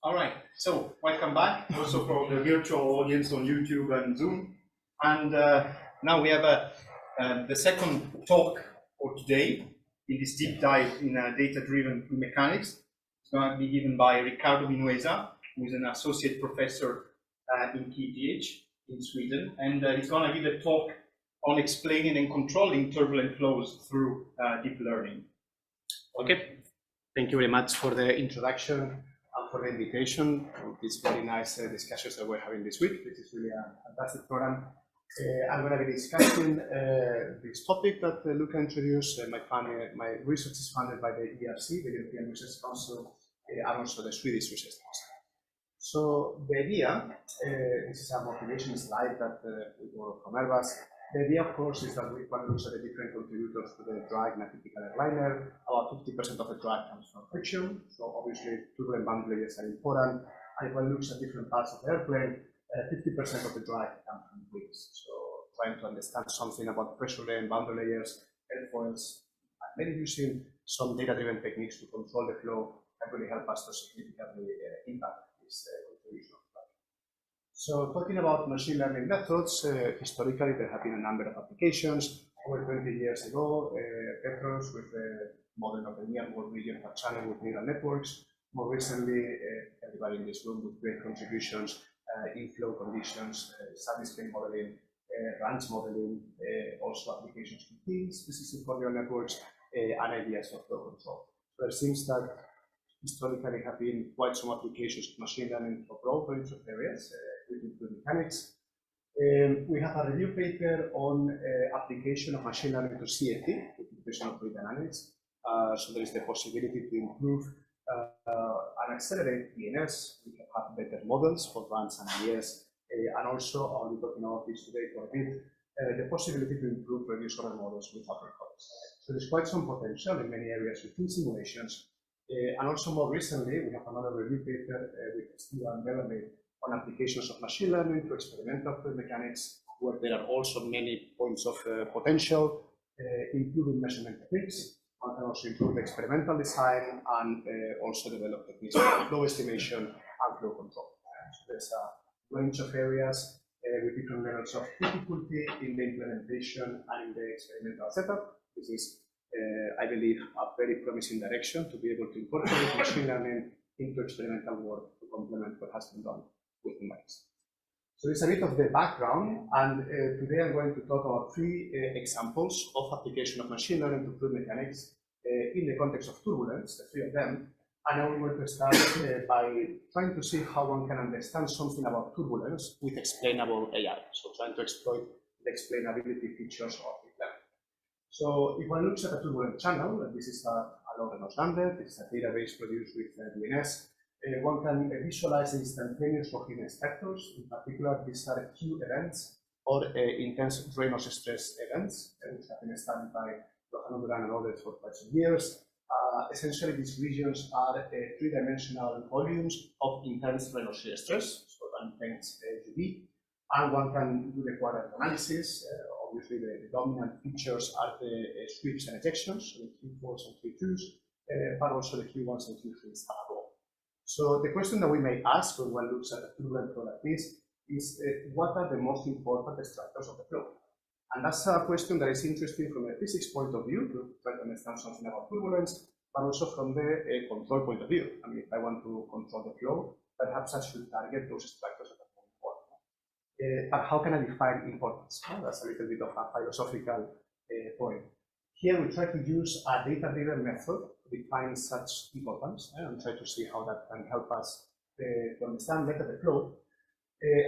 All right, so welcome back also for the virtual audience on YouTube and Zoom. And now we have the second talk for today in this deep dive in data-driven mechanics. It's going to be given by Ricardo Vinuesa, who is an associate professor in KTH in Sweden. And he's going to give a talk on explaining and controlling turbulent flows through deep learning. Okay, thank you very much for the introduction and for the invitation to these very nice discussions that we're having this week. This is really a fantastic program. I'm going to be discussing this topic that Luca introduced. My research is funded by the ERC, the European Research Council, and also the Swedish Research Council. So the idea, this is a motivation slide that we borrowed from Airbus. The idea, of course, is that we can look at the different contributors to the drag in a typical airliner. About 50% of the drag comes from friction, so obviously turbulent boundary layers are important. And if one looks at different parts of the airplane, 50% of the drag comes from wings. So trying to understand something about pressure layer and boundary layers, airfoils, and maybe using some data-driven techniques to control the flow can really help us to significantly impact this contribution. So talking about machine learning methods, historically there have been a number of applications. Over 20 years ago, Petros with the model of the near world region of a channel with neural networks. More recently, everybody in this room with great contributions, inflow conditions, sub-discrete modeling, range modeling, also applications to teams, specific for neural networks, and ideas of flow control. So it seems that historically have been quite some applications of machine learning for broad range of areas. With mechanics. We have a review paper on application of machine learning to CFD, computational fluid dynamics. So there is the possibility to improve and accelerate DNS. We can have better models for runs and IES, and also I'll be talking about this today for a bit. The possibility to improve reducer models without recordings. So there's quite some potential in many areas within simulations. And also more recently, we have another review paper with Steve and Melanie on applications of machine learning to experimental fluid mechanics, where there are also many points of potential, improving measurement techniques. One can also improve experimental design and also develop techniques for flow estimation and flow control. So there's a range of areas with different levels of difficulty in the implementation and in the experimental setup. This is, I believe, a very promising direction to be able to incorporate machine learning into experimental work to complement what has been done with numerics. So it's a bit of the background, and today I'm going to talk about three examples of application of machine learning to fluid mechanics in the context of turbulence, the three of them. And I'm going to start by trying to see how one can understand something about turbulence with explainable AI. So trying to exploit the explainability features of deep learning. So if one looks at a turbulent channel, this is a log standard, this is a database produced with DNS. One can visualize instantaneous log structures. In particular, these are Q events or intense Reynolds stress events, which have been studied by Ricardo Vinuesa and others for quite some years. Essentially, these regions are three-dimensional volumes of intense Reynolds stress, so intense UV, and one can do the quadrant analysis. Obviously, the dominant features are the sweeps and ejections, so the Q4s and Q2s, but also the Q1s and Q3s have a role. So the question that we may ask when one looks at a turbulent flow like this is what are the most important structures of the flow? And that's a question that is interesting from a physics point of view to try to understand something about turbulence, but also from the control point of view. I mean, if I want to control the flow, perhaps I should target those structures that are more important. But how can I define importance? Well, that's a little bit of a philosophical point. Here we try to use a data-driven method to define such importance and try to see how that can help us to understand better the flow.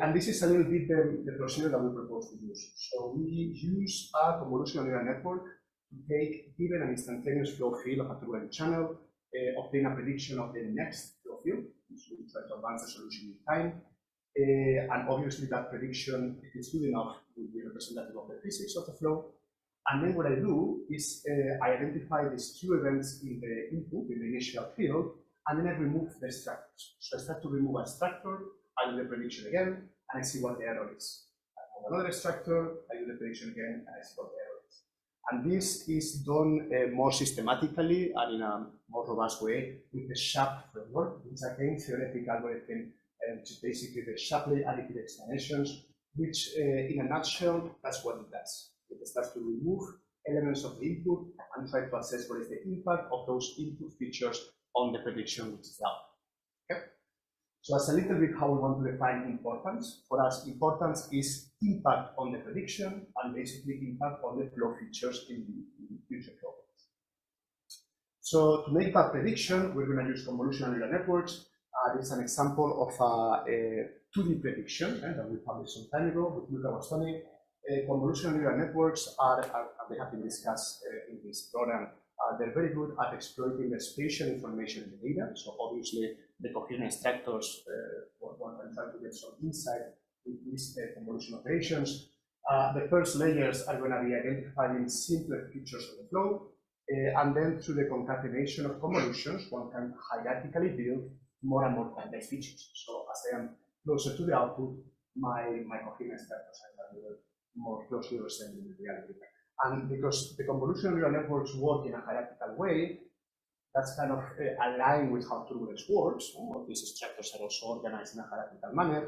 And this is a little bit the procedure that we propose to use. So we use a convolutional neural network to take, given an instantaneous flow field of a turbulent channel, obtain a prediction of the next flow field. So we try to advance the solution in time. And obviously that prediction, if it's good enough, will be representative of the physics of the flow. And then what I do is I identify these Q events in the input, in the initial field, and then I remove the structures. So I start to remove a structure, I do the prediction again, and I see what the error is. I remove another structure, I do the prediction again, and I see what the error is. And this is done more systematically and in a more robust way with the SHAP framework. It's a game theoretic algorithm, which is basically the sharply additive explanations, which in a nutshell, that's what it does. It starts to remove elements of the input and try to assess what is the impact of those input features on the prediction which is out. Okay? So that's a little bit how we want to define importance. For us, importance is impact on the prediction and basically impact on the flow features in the future flow. So to make that prediction, we're going to use convolutional neural networks. This is an example of a 2D prediction that we published some time ago with Luca Bostoni. Convolutional neural networks they have been discussed in this program. They're very good at exploiting the spatial information in the data. So obviously, the coherent extractors, one can try to get some insight with these convolution operations. The first layers are going to be identifying simpler features of the flow. And then through the concatenation of convolutions, one can hierarchically build more and more complex features. So as I am closer to the output, my coherent extractors are more closely resembling the reality. And because the convolutional neural networks work in a hierarchical way, that's kind of aligned with how turbulence works. All these structures are also organized in a hierarchical manner.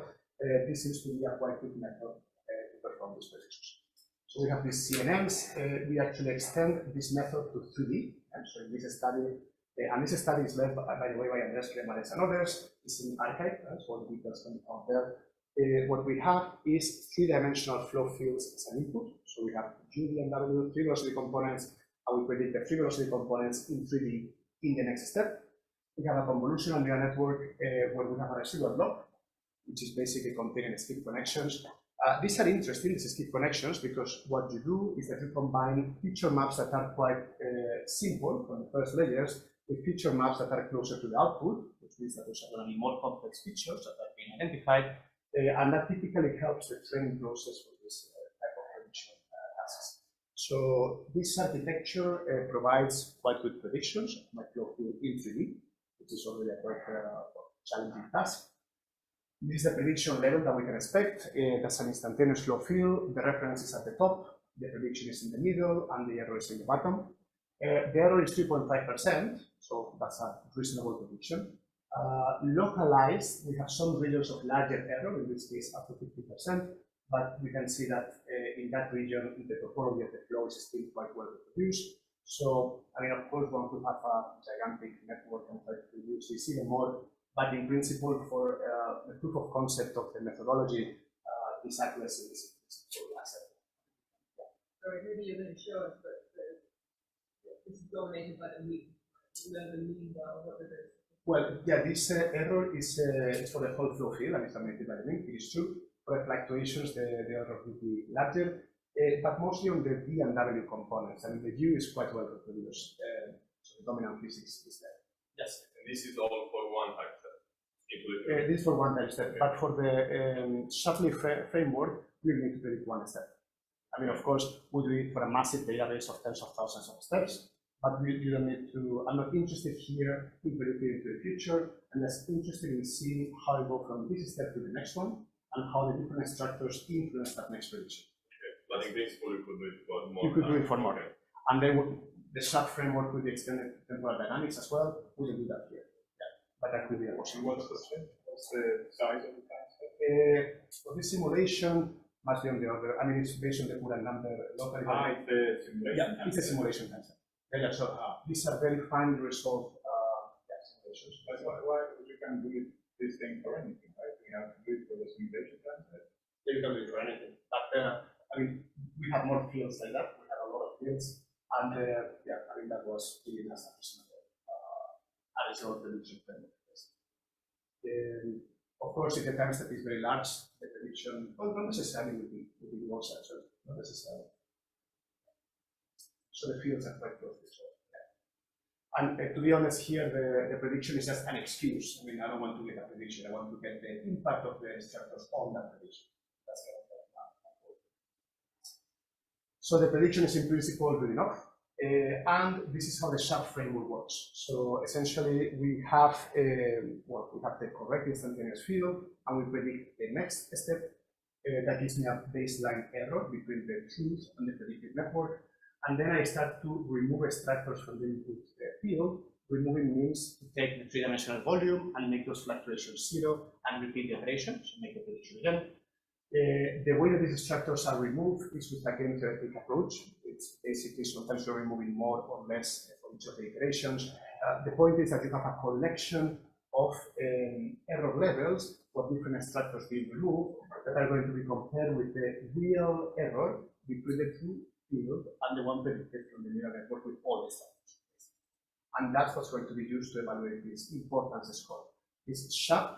This seems to be a quite good method to perform these predictions. So we have these CNNs. We actually extend this method to 3D. And so in this study, and this study is led, by the way, by Andres Cremades and others. It's in archive, so the details can be found there. What we have is three-dimensional flow fields as an input. So we have UV and W, three velocity components, and we predict the three velocity components in 3D in the next step. We have a convolutional neural network where we have a residual block, which is basically containing skip connections. These are interesting, these skip connections, because what you do is that you combine feature maps that are quite simple from the first layers with feature maps that are closer to the output, which means that those are going to be more complex features that are being identified. And that typically helps the training process for this type of prediction tasks. So this architecture provides quite good predictions of my flow field in 3D, which is already a quite challenging task. This is the prediction level that we can expect. That's an instantaneous flow field. The reference is at the top, the prediction is in the middle, and the error is in the bottom. The error is 3.5%, so that's a reasonable prediction. Localized, we have some regions of larger error, in this case up to 50%, but we can see that in that region, the topology of the flow is still quite well reproduced. So, I mean, of course, one could have a gigantic network and try to reduce this even more, but in principle, for the proof of concept of the methodology, this accuracy is acceptable. Sorry, maybe you're going to show us, but this is dominated by the mean. You know the mean, what it is. Well, yeah, this error is for the whole flow field, and it's dominated by the mean. It is true. For the fluctuations, the error will be larger, but mostly on the V and W components. I mean, the U is quite well reproduced, so the dominant physics is there. Yes. And this is all for one time step. This for one time step, but for the Shapley framework, we need to predict one step. I mean, of course, we do it for a massive database of tens of thousands of steps. But you don't need to, I'm not interested here in predicting into the future. I'm just interested in seeing how you go from this step to the next one and how the different structures influence that next prediction. Okay. But in principle, you could do it for more. You could do it for more. And then the SHAP framework with the extended temporal dynamics as well, we will do that here. Yeah. But that could be a possibility. What's the size of the time step? For this simulation, must be on the order. I mean, it's based on the current number locally. It's the simulation. Yeah, it's a simulation time step. Yeah, so these are very finely resolved simulations. That's why you can do this thing for anything, right? You have to do it for the simulation time. You can do it for anything. But I mean, we have more fields like that. We have a lot of fields, and yeah, I mean that was really as a reasonable prediction framework. Of course, if the time step is very large, the prediction, well, not necessarily will be more certain, not necessarily. So the fields are quite close to each other. And to be honest, here the prediction is just an excuse. I mean, I don't want to get a prediction. I want to get the impact of the structures on that prediction. That's kind of important. So the prediction is in principle good enough. And this is how the SHAP framework works. So essentially, we have we have the correct instantaneous field, and we predict the next step. That gives me a baseline error between the truth and the predicted network. and then I start to remove extractors from the input field. Removing means to take the three-dimensional volume and make those fluctuations zero and repeat the operation, so make the prediction again. The way that these extractors are removed is with a game theoretic approach. It's basically sometimes you're removing more or less for each of the iterations. The point is that you have a collection of error levels for different extractors being removed that are going to be compared with the real error between the two fields and the one predicted from the neural network with all the extractors. And that's what's going to be used to evaluate this importance score. This SHAP,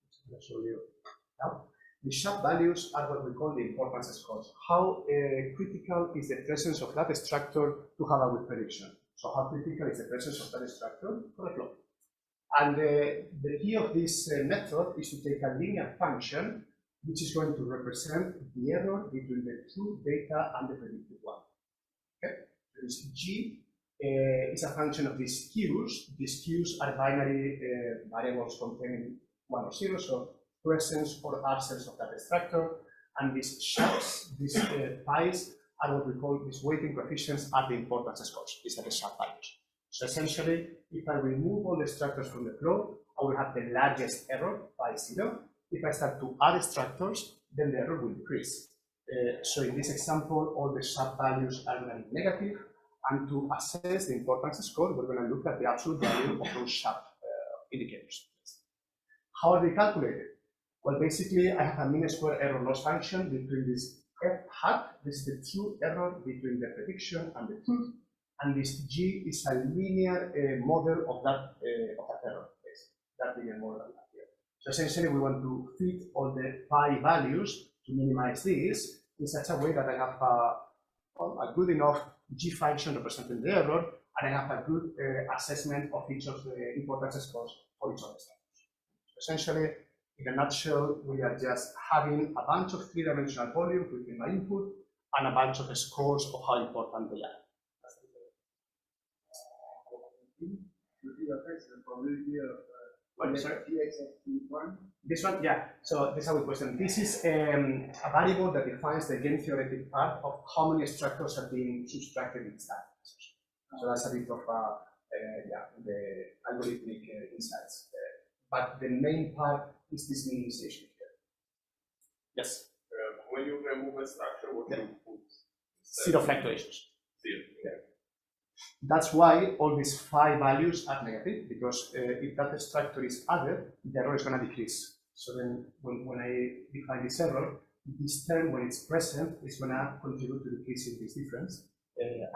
which I'm going to show you now. The SHAP values are what we call the importance scores. How critical is the presence of that extractor to have a good prediction? So how critical is the presence of that extractor for a flow? And the key of this method is to take a linear function which is going to represent the error between the true data and the predicted one. Okay? So this G is a function of these Q's. These Q's are binary variables containing 1 or 0, so presence or absence of that extractor. And these SHAPs, these pi's, are what we call these weighting coefficients are the importance scores. These are the SHAP values. So essentially, if I remove all the extractors from the flow, I will have the largest error, pi 0. If I start to add extractors, then the error will decrease. So in this example, all the SHAP values are going to be negative. And to assess the importance score, we're going to look at the absolute value of those SHAP indicators. How are they calculated? Well, basically, I have a mean square error loss function between this f hat, this is the true error between the prediction and the truth, and this G is a linear model of that error, that linear model here. So essentially, we want to fit all the pi values to minimize this in such a way that I have a good enough G function representing the error, and I have a good assessment of each of the importance scores for each of the steps. So essentially, in a nutshell, we are just having a bunch of three-dimensional volumes within my input and a bunch of scores of how important they are. This one, yeah. So this is a good question. This is a variable that defines the game theoretic part of how many extractors are being subtracted each time. So that's a bit of the algorithmic insights. But the main part is this minimization here. Yes? When you remove a structure, what do you put? Zero fluctuations. Zero. Yeah. That's why all these phi values are negative, because if that extractor is added, the error is going to decrease. So then when I define this error, this term, when it's present, is going to contribute to decreasing this difference.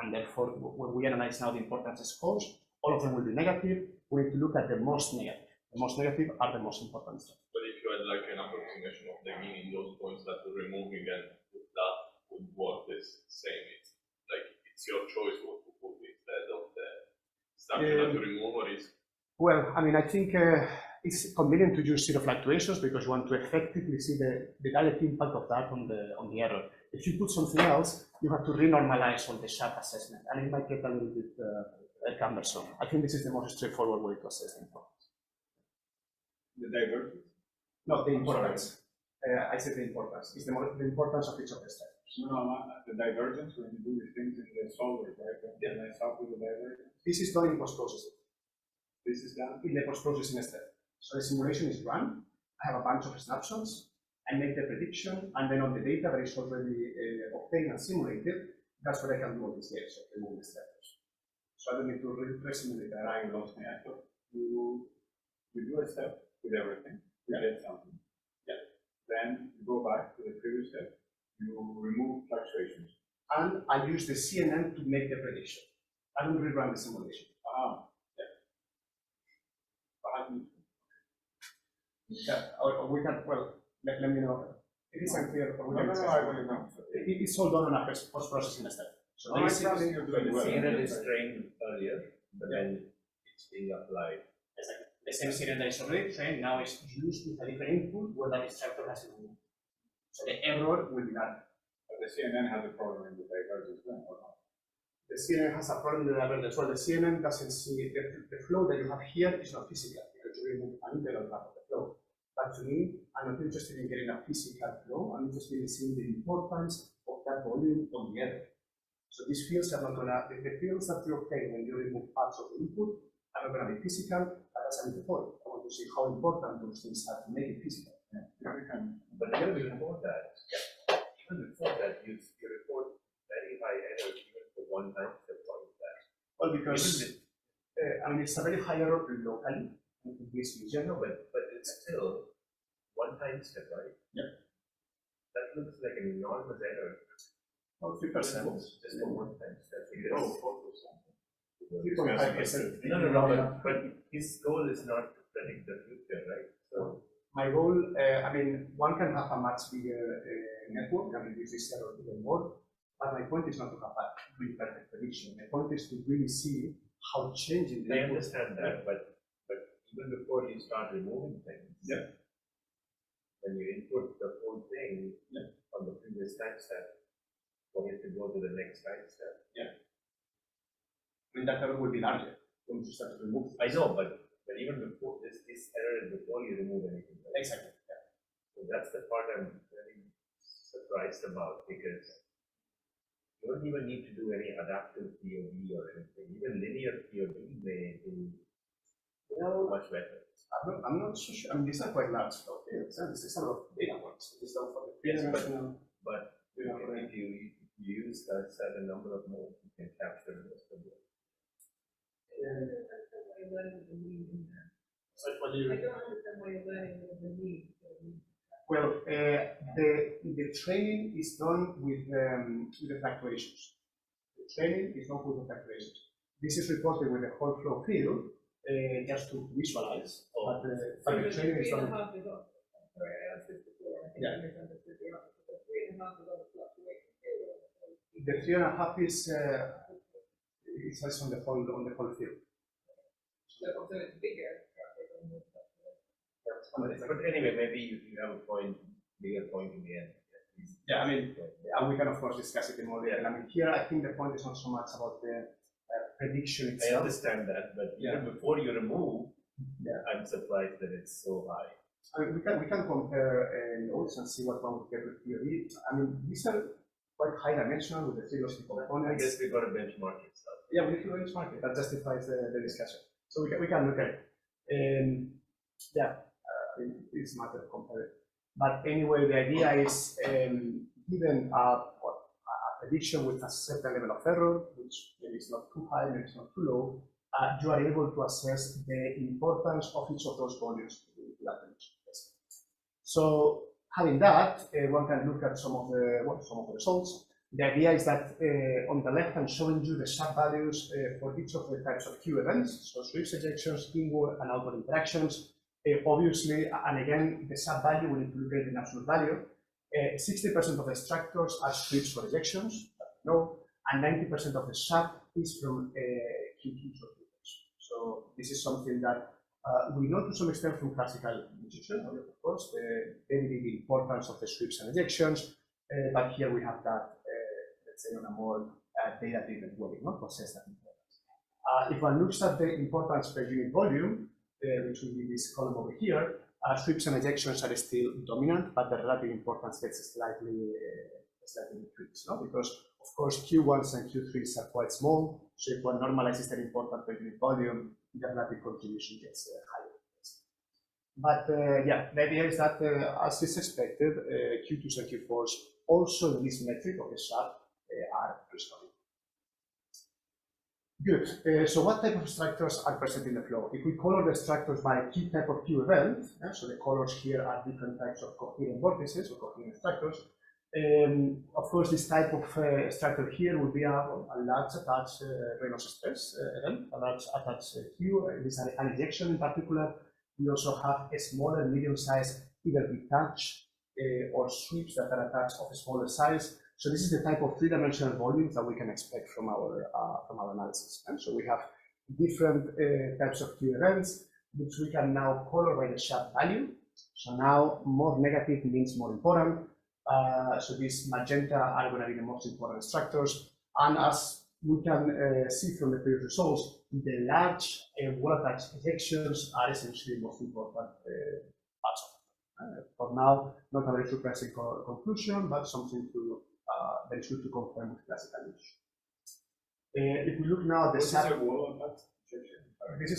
And therefore, when we analyze now the importance scores, all of them will be negative. We need to look at the most negative. The most negative are the most important stuff. But if you had like an approximation of the mean in those points that you're removing, and that would work the same. It's like it's your choice what to put instead of the structure that you remove, or is. Well, I mean, I think it's convenient to use zero fluctuations because you want to effectively see the direct impact of that on the error. If you put something else, you have to renormalize all the SHAP assessment, and it might get a little bit cumbersome. I think this is the most straightforward way to assess the importance. The divergence? No, the importance. I said the importance. It's the importance of each of the steps. No, the divergence when you do these things in the solver, right? Then I start with the divergence. This is done in post-processing. This is done in the post-processing step. So the simulation is run. I have a bunch of snapshots. I make the prediction, and then on the data that is already obtained and simulated, that's what I can do on this case, so remove the steps. So I don't need to re-simulate that. I lost my actor. You do a step with everything, you get something. Yeah. Then you go back to the previous step, you remove fluctuations. And I use the CNN to make the prediction. I don't rerun the simulation. Yeah, or we can, well, let me know. It is unclear. It's all done on a post-processing step. So I think you're doing well. The CNN is trained earlier, but then it's being applied. Exactly. The same CNN that is already trained now is used with a different input where that extractor has been removed. So the error will be that. But the CNN has a problem in the divergence then, or not? The CNN has a problem with the divergence. Well, the CNN doesn't see the flow that you have here is not physical because you remove an integral part of the flow. But to me, I'm not interested in getting a physical flow. I'm interested in seeing the importance of that volume on the error. So these fields are not gonna, the fields that you obtain when you remove parts of the input are not gonna be physical, but that's a point. I want to see how important those things are to make it physical. But even before that, you report very high errors even for one time step like that. Well, because I mean, it's a very high error locally in this region. No, but it's still one time step, right? Yeah. That looks like an enormous error. About 3%. Just for one time step. Oh, 3.5%. No, but his goal is not to predict the future, right? So My goal, I mean, one can have a much bigger network and reduce this error even more, but my point is not to have a really perfect prediction. My point is to really see how changing the I input. understand that, but even before you start removing things, Yeah. when you input the whole thing on the previous time step, for it to go to the next time step. I mean, that error will be larger when you start to remove. I know, but even before this error is before you remove anything. Right? Exactly. Yeah. So that's the part I'm very surprised about, because you don't even need to do any adaptive POV or anything. Even linear POV may do much better. I'm not so sure. I mean, these are quite large fields. This is a lot of data points. This is not for the three-dimensional. But if you use a certain number of nodes, you can capture most of it. I don't understand why you're letting the mean in there. What do you? I don't understand why you're letting the mean. Well, the training is done with the fluctuations. The training is done with the fluctuations. This is reported with the whole flow field, just to visualize. But the training is done. Sorry, I asked this before. I think I misunderstood the answer. The 3.5 is on the fluctuation field. The 3.5 is based on the whole field. So it's bigger. But anyway, maybe you have a bigger point in the end. Yeah, I mean, we can of course discuss it in more detail. I mean, here I think the point is not so much about the prediction I itself. understand that, but even before you remove, I'm surprised that it's so high. I mean, we can compare nodes and see what one would get with POV. I mean, these are quite high dimensional with the three lossy I components. guess we've got to benchmark it. So. Yeah, we need to benchmark it. That justifies the discussion. So we can look at it. It's a matter of comparing. But anyway, the idea is given a prediction with a certain level of error, which maybe is not too high, maybe it's not too low, you are able to assess the importance of each of those volumes to that prediction. So having that, one can look at some of the results. The idea is that on the left, I'm showing you the sub values for each of the types of Q events, so sweeps ejections, inward and outward interactions. Obviously, and again, the sub value will include in absolute value. 60% of the structures are sweeps for ejections, and 90% of the sub is from Q2s or Q3s. So this is something that we know to some extent from classical injection, of course, the very big importance of the sweeps and ejections, but here we have that, let's say, on a more data-driven way, to assess that importance. If one looks at the importance per unit volume, which will be this column over here, sweeps and ejections are still dominant, but the relative importance gets slightly increased, because of course Q1s and Q3s are quite small, so if one normalizes their importance per unit volume, the relative contribution gets higher. But the idea is that, as is expected, Q2s and Q4s also in this metric of the sub are responding. Good. So what type of structures are present in the flow? If we color the structures by key type of Q event, so the colors here are different types of coherent vortices or coherent structures. Of course, this type of structure here would be a large attached Reynolds stress event, a large attached Q. This is an ejection in particular. We also have a smaller, medium-sized, either detached or sweeps that are attached of a smaller size. So this is the type of three-dimensional volumes that we can expect from our analysis. And so we have different types of Q events, which we can now color by the sharp value. So now more negative means more important. So these magenta are going to be the most important structures. And as we can see from the previous results, the large well-attached ejections are essentially the most important parts of it. For now, not a very surprising conclusion, but something that is good to confirm with classical use. If we look now at the This is sub, a wall attached injection. this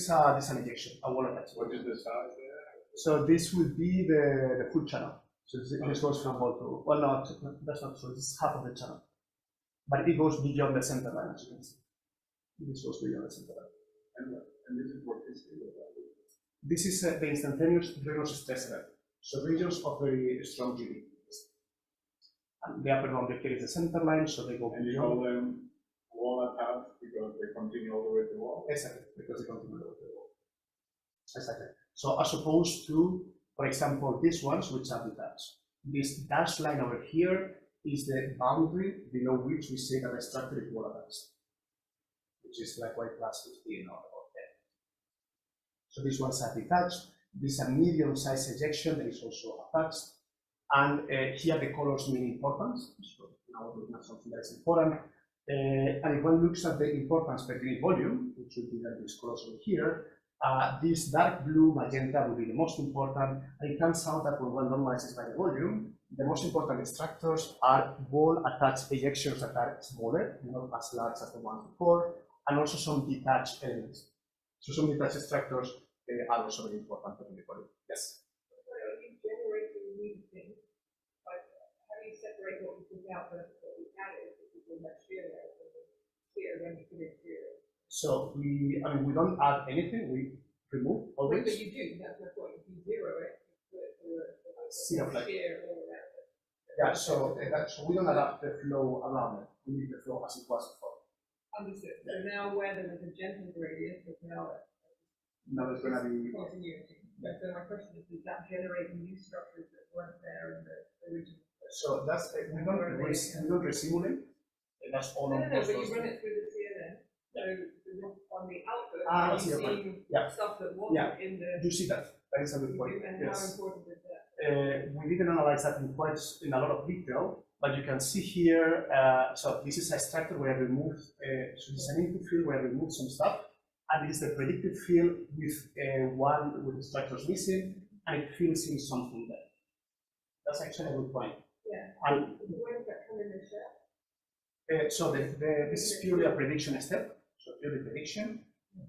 is an injection, a wall attachment. What is the size there? So this will be the full channel. So this goes from wall to, well, no, that's not true. This is half of the channel, but it goes beyond the center line, as you can see. This goes beyond the center line. And this is what is it? This is the instantaneous Reynolds stress event. So regions of very strong GD. And the upper boundary here is the center line, so they go And you beyond. call them wall attached because they continue all the way to the wall? Exactly, because they continue over the wall. Exactly. So as opposed to, for example, these ones which are detached. This dashed line over here is the boundary below which we say that the structure is wall attached, which is like y plus 15 or 10. So these ones are detached. This is a medium-sized ejection that is also attached. And here the colors mean importance. So now we're looking at something that is important. And if one looks at the importance per unit volume, which would be like this colors over here, this dark blue magenta will be the most important. And it turns out that when one normalizes by the volume, the most important structures are wall-attached ejections that are smaller, not as large as the ones before, and also some detached elements. So some detached structures are also very important for the volume. Yes. So are you generating new things? Like, how do you separate what we took out versus what we added? Because we're not shear there, so shear when you put it here. So we don't add anything, we remove always. But you do, that's my point. If you zero it, Zero flag. shear all around it. Yeah, so we don't adapt the flow around it. We leave the flow as it was before. Understood. So now where there was a gentle gradient, there's now Now there's going to be continuity. So my question is, does that generate new structures that weren't there in the original? so that's we don't resimulate. That's all No, on but you post. run it through the CNN. So on the output, I are you see your point. seeing Yeah. stuff that wasn't in the? You see that? That is a good point. And how Yes. important is that? We didn't analyze that in a lot of detail, but you can see here. So this is a structure where I removed. So this is an input field where I removed some stuff, and this is the predicted field with one with the structures missing, and it fills in something there. That's actually a good point. Yeah. And Where does that come in the shell? so this is purely a prediction step. So purely prediction.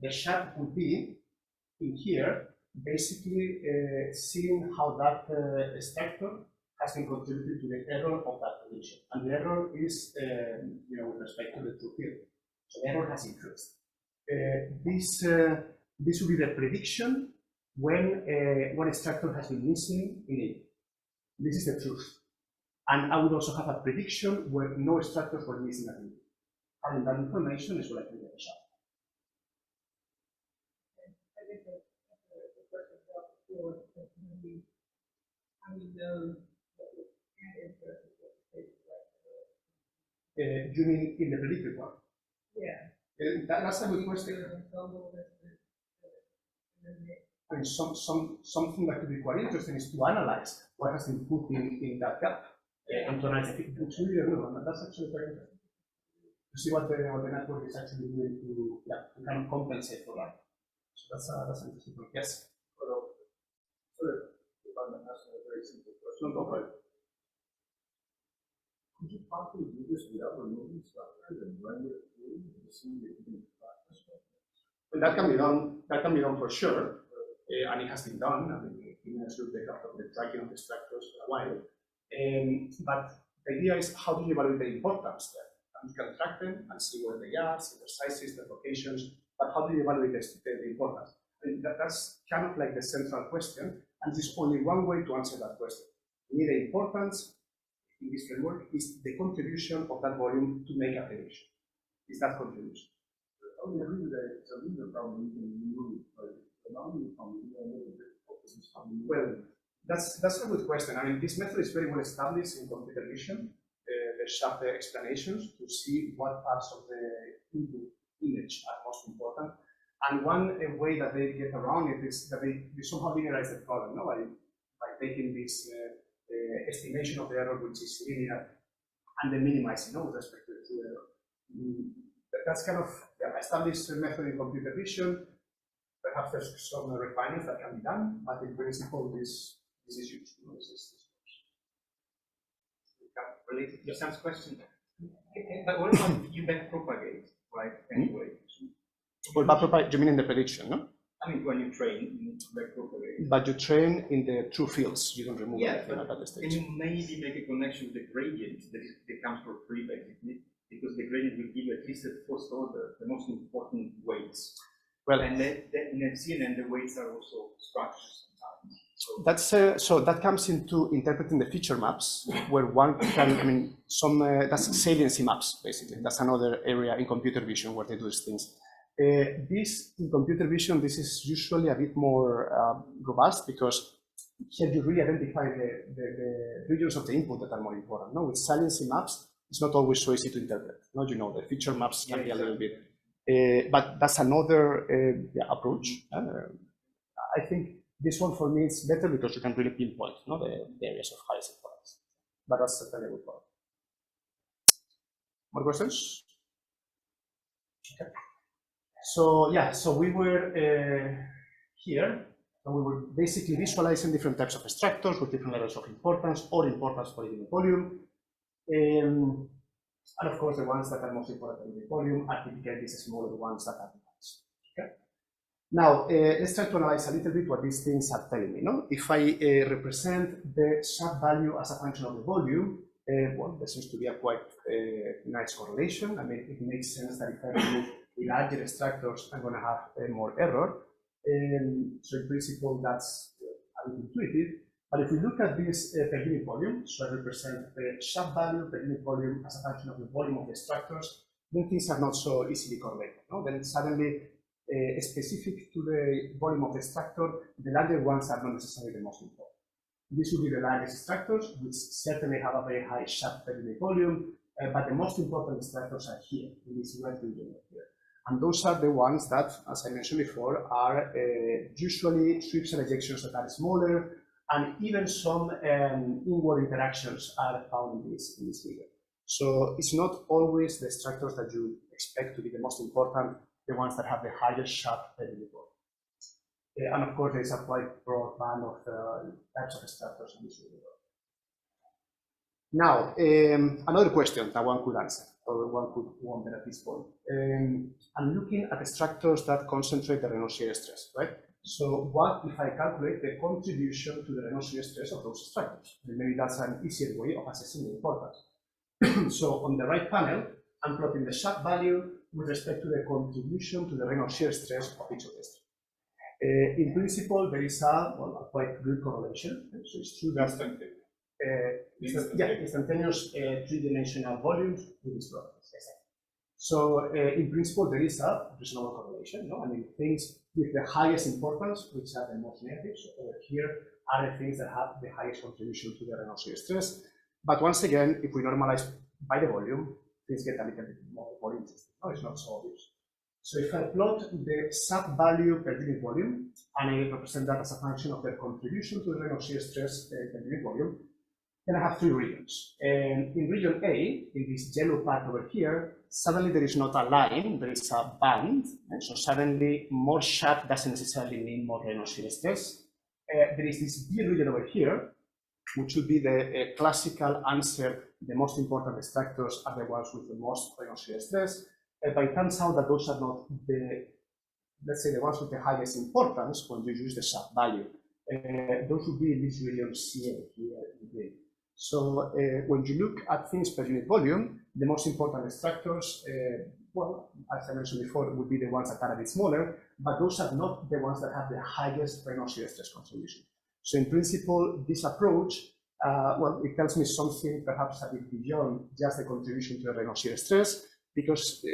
The shape would be in here, basically seeing how that structure has been contributed to the error of that prediction. And the error is, with respect to the true field. So the error has increased. This will be the prediction when one structure has been missing in it. This is the truth. And I would also have a prediction where no structures were missing at all. Having that information is what I can get a shot. I guess the question about the field, how do you know what was added versus what was taken away? You mean in the predicted one? Yeah. That's a good question. I mean, something that could be quite interesting is to analyze what has been put in that gap and to analyze it. It's really a good one. That's actually very interesting. To see what the network is actually doing to kind of compensate for that. So that's an interesting point. Yes. Sorry, if I'm asking a very simple question. No problem. Could you possibly do this without removing structures and run it through and see if you can practice? Well, that can be done. That can be done for sure, and it has been done. I mean, even as they have the tracking of the structures for a while. But the idea is how do you evaluate the importance there? And you can track them and see where they are, see their sizes, their locations. But how do you evaluate the importance? And that's kind of like the central question, and there's only one way to answer that question. You need the importance in this framework is the contribution of that volume to make a prediction. Is that contribution? I would agree with that. It's a linear problem you can remove, but the non-linear problem is a little bit difficult. Well, that's a good question. I mean, this method is very well established in computer vision. The sharp explanations to see what parts of the input image are most important. And one way that they get around it is that they somehow linearize the problem, no? by taking this estimation of the error, which is linear, and then minimizing with respect to the true error. That's kind of the established method in computer vision. Perhaps there's some refinements that can be done, but in principle, this is used. Related to Sam's question, but what about you back propagate? right? Anyway. Well, but you mean in the prediction, no? I mean, when you train, you need to vector operate. But you train in the true fields. You don't remove anything at that Can stage. you maybe make a connection with the gradient that comes for free, basically? Because the gradient will give you at least the first order, the most important weights. Well, and then in CNN, the weights are also structures sometimes. So that's so that comes into interpreting the feature maps, where one can, I mean, that's saliency maps, basically. That's another area in computer vision where they do these things. This in computer vision, this is usually a bit more robust, because here you really identify the regions of the input that are more important. No, with saliency maps, it's not always so easy to interpret. No, you know, the feature maps can be a little bit, but that's another approach. I think this one for me is better because you can really pinpoint, no, the areas of highest importance. But that's certainly a good point. More questions? Okay. So yeah, so we were here, and we were basically visualizing different types of structures with different levels of importance or importance for a given volume. And of course, the ones that are most important in the volume are typically these smaller ones that are the ones. Okay. Now, let's try to analyze a little bit what these things are telling me. No? If I represent the sub value as a function of the volume, well, there seems to be a quite nice correlation. I mean, it makes sense that if I remove larger structures, I'm going to have more error. So in principle, that's a bit intuitive. But if we look at this per unit volume, so I represent the sub value per unit volume as a function of the volume of the structures, then things are not so easily correlated. No? Then suddenly, specific to the volume of the structure, the larger ones are not necessarily the most important. This would be the largest structures, which certainly have a very high sub per unit volume, but the most important structures are here, in this red region here. And those are the ones that, as I mentioned before, are usually sweeps and ejections that are smaller, and even some inward interactions are found in this region. So it's not always the structures that you expect to be the most important, the ones that have the highest sharp per unit volume. And of course, there is a quite broad band of types of structures in this region. Now, another question that one could answer, or one could wonder at this point. I'm looking at the structures that concentrate the Reynolds shear stress, right? So what if I calculate the contribution to the Reynolds shear stress of those structures? And maybe that's an easier way of assessing the importance. So on the right panel, I'm plotting the sharp value with respect to the contribution to the Reynolds shear stress of each of these. In principle, there is a quite good correlation. So it's true that instantaneous three-dimensional volumes with these properties. So in principle, there is a reasonable correlation. No? I mean, things with the highest importance, which are the most negative, so over here are the things that have the highest contribution to the Reynolds shear stress. But once again, if we normalize by the volume, things get a little bit more interesting. No, it's not so obvious. So if I plot the sub value per unit volume, and I represent that as a function of their contribution to the Reynolds shear stress per unit volume, then I have three regions. And in region A, in this yellow part over here, suddenly there is not a line, there is a band. And so suddenly more sharp doesn't necessarily mean more Reynolds shear stress. There is this B region over here, which would be the classical answer. The most important structures are the ones with the most Reynolds shear stress. But it turns out that those are not the, let's say, the ones with the highest importance when you use the sub value. Those would be in this region CA here in green. So when you look at things per unit volume, the most important structures, well, as I mentioned before, would be the ones that are a bit smaller, but those are not the ones that have the highest Reynolds shear stress contribution. So in principle, this approach, well, it tells me something perhaps a bit beyond just the contribution to the Reynolds shear stress, because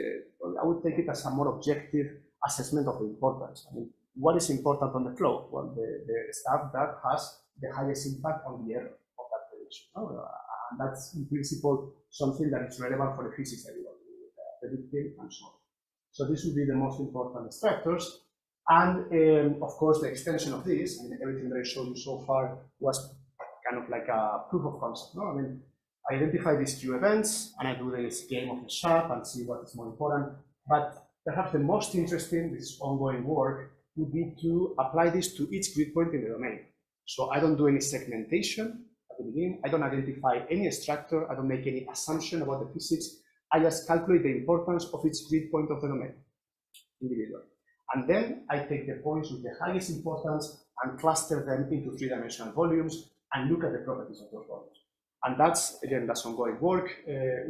I would take it as a more objective assessment of the importance. I mean, what is important on the flow? Well, the stuff that has the highest impact on the error. And that's in principle something that is relevant for the physics that you want to do, predicting and so on. So this would be the most important structures. And of course, the extension of this, I mean, everything that I showed you so far was kind of like a proof of concept. No? I mean, I identify these Q events and I do this game of the sharp and see what is more important. But perhaps the most interesting, this ongoing work, would be to apply this to each grid point in the domain. So I don't do any segmentation. I don't identify any structure, I don't make any assumption about the physics, I just calculate the importance of each grid point of the domain, individual. And then I take the points with the highest importance and cluster them into three-dimensional volumes and look at the properties of those volumes. And that's, again, that's ongoing work.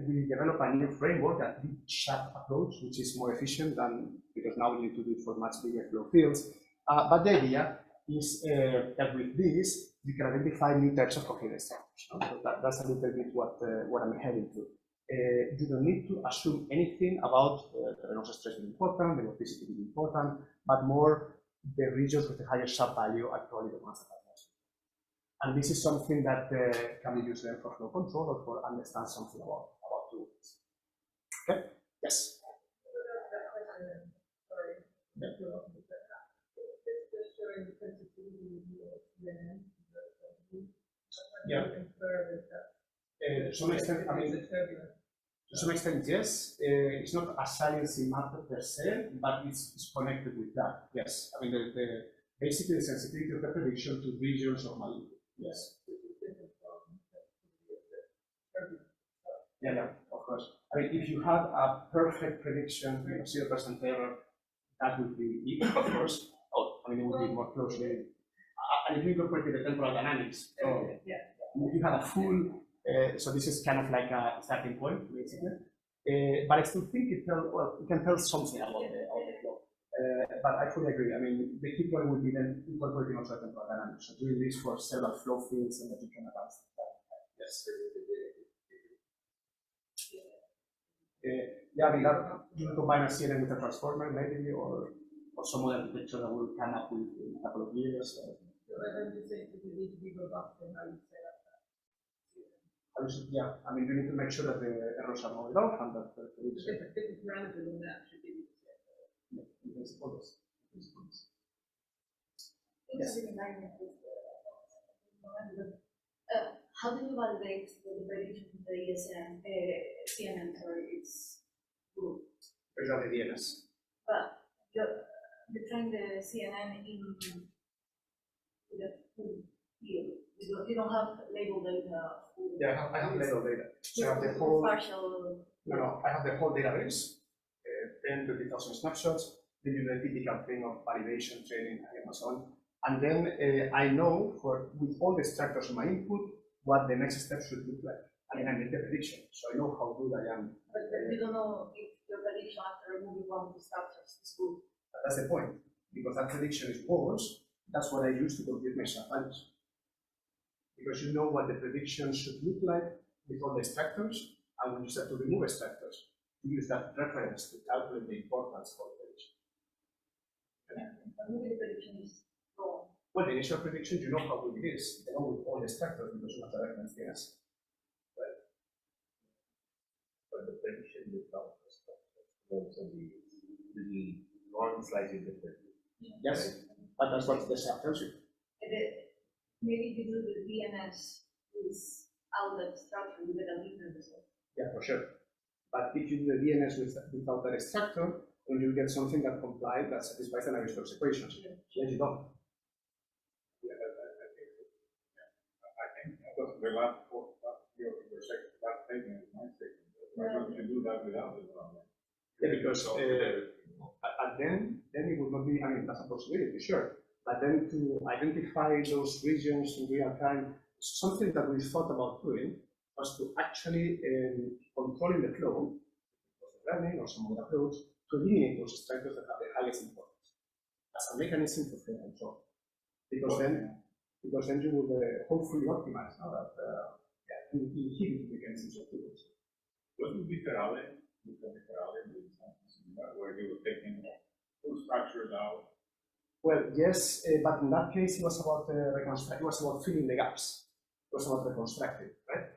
We develop a new framework, a deep-sharp approach, which is more efficient than, because now we need to do it for much bigger flow fields. But the idea is that with this, you can identify new types of coherent structures. No? So that's a little bit what I'm heading to. You don't need to assume anything about the Reynolds stress being important, the vorticity being important, but more the regions with the highest sharp value are probably the ones that are most. And this is something that can be used then for flow control or for understand something about fluids. Okay? Yes. Yeah. To some extent, I mean, to some extent, yes. It's not a science matter per se, but it's connected with that. Yes. I mean, basically the sensitivity of the prediction to regions of magnitude. Yes. Yeah, of course. I mean, if you had a perfect prediction, 0% error, that would be it, of course. I mean, it would be more closely. And if you incorporate the temporal dynamics, if you had a full, so this is kind of like a starting point, basically. But I still think it can tell something about the flow. But I fully agree. I mean, the key point would be then incorporating also temporal dynamics. So doing this for several flow fields and that you can advance. Yes. Yeah, I mean, that you combine a CNN with a transformer, maybe, or some other architecture that will come up with in a couple of years. I'm just saying that you need to be robust in how you set up that. Yeah, I mean, you need to make sure that the errors are not off and that the different parameters on that should be the same. in principle, yes. How do you validate the prediction of the ESM, CNN, sorry, it's good? Especially the DNS. But you train the CNN in the full field. You don't have label data. Yeah, I have label data. So I have the whole partial. No, I have the whole database, 10 to 20,000 snapshots. Then you do the typical thing of validation, training, and so on. And then I know with all the structures in my input what the next step should look like. And then I make the prediction, so I know how good I am. But you don't know if your prediction after removing one of the structures is good. But that's the point, because that prediction is worse. That's what I use to compute my sharp values. Because you know what the prediction should look like with all the structures, and when you start to remove structures, you use that reference to calculate the importance of the prediction. But maybe the prediction is wrong. Well, the initial prediction, you know how good it is, along with all the structures, because you have the reference yes. Right? But the prediction without the structure will also be drawn slightly differently. Yes, but that's what the sharp tells you. Maybe you do the DNS is out that structure, you get a different result. Yeah, for sure. But if you do the DNS without that structure, then you get something that complies, that satisfies the Navier-Stokes equations. Yeah. Yes, you don't. Yeah, I think the last your second last statement is my statement. Why don't you do that without the problem? Yeah, because then it would not be, I mean, that's a possibility, sure. But then to identify those regions in real time, something that we thought about doing was to actually controlling the flow, learning or some other approach, to eliminate those structures that have the highest importance as a mechanism for flow control. Because then you will hopefully optimize now that inhibit the mechanisms of fluids. What would be Ferrale? Where you were taking two structures out. Well, yes, but in that case, it was about reconstruct. It was about filling the gaps. It was about reconstructing, right?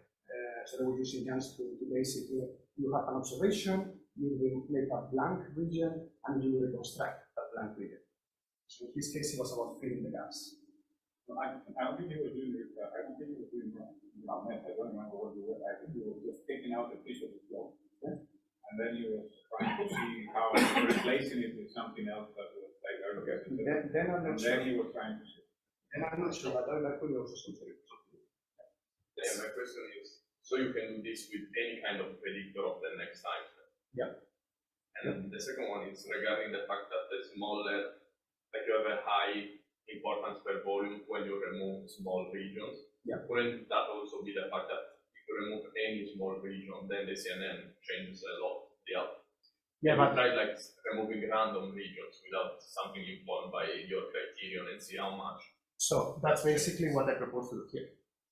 So they were using GANs to basically, you have an observation, you will make a blank region, and you will reconstruct that blank region. So in this case, it was about filling the gaps. No, I don't think you were doing it. I don't think you were doing it. I don't remember what you were. I think you were just taking out a piece of the flow, and then you were trying to see how replacing it with something else that was like earlier. Then I'm not sure. Then you were trying to see. Then I'm not sure, but that could also consider something. Yeah, my question is, so So you can do this with any kind of predictor of the next time step. Yeah. And then the second one is regarding the fact that the smaller, like you have a high importance per volume when you remove small regions. Yeah. Wouldn't that also be the fact that if you remove any small region, then the CNN changes a lot the output? Yeah, but but try like removing random regions without something informed by your criterion and see how much. so that's basically what I propose to do here.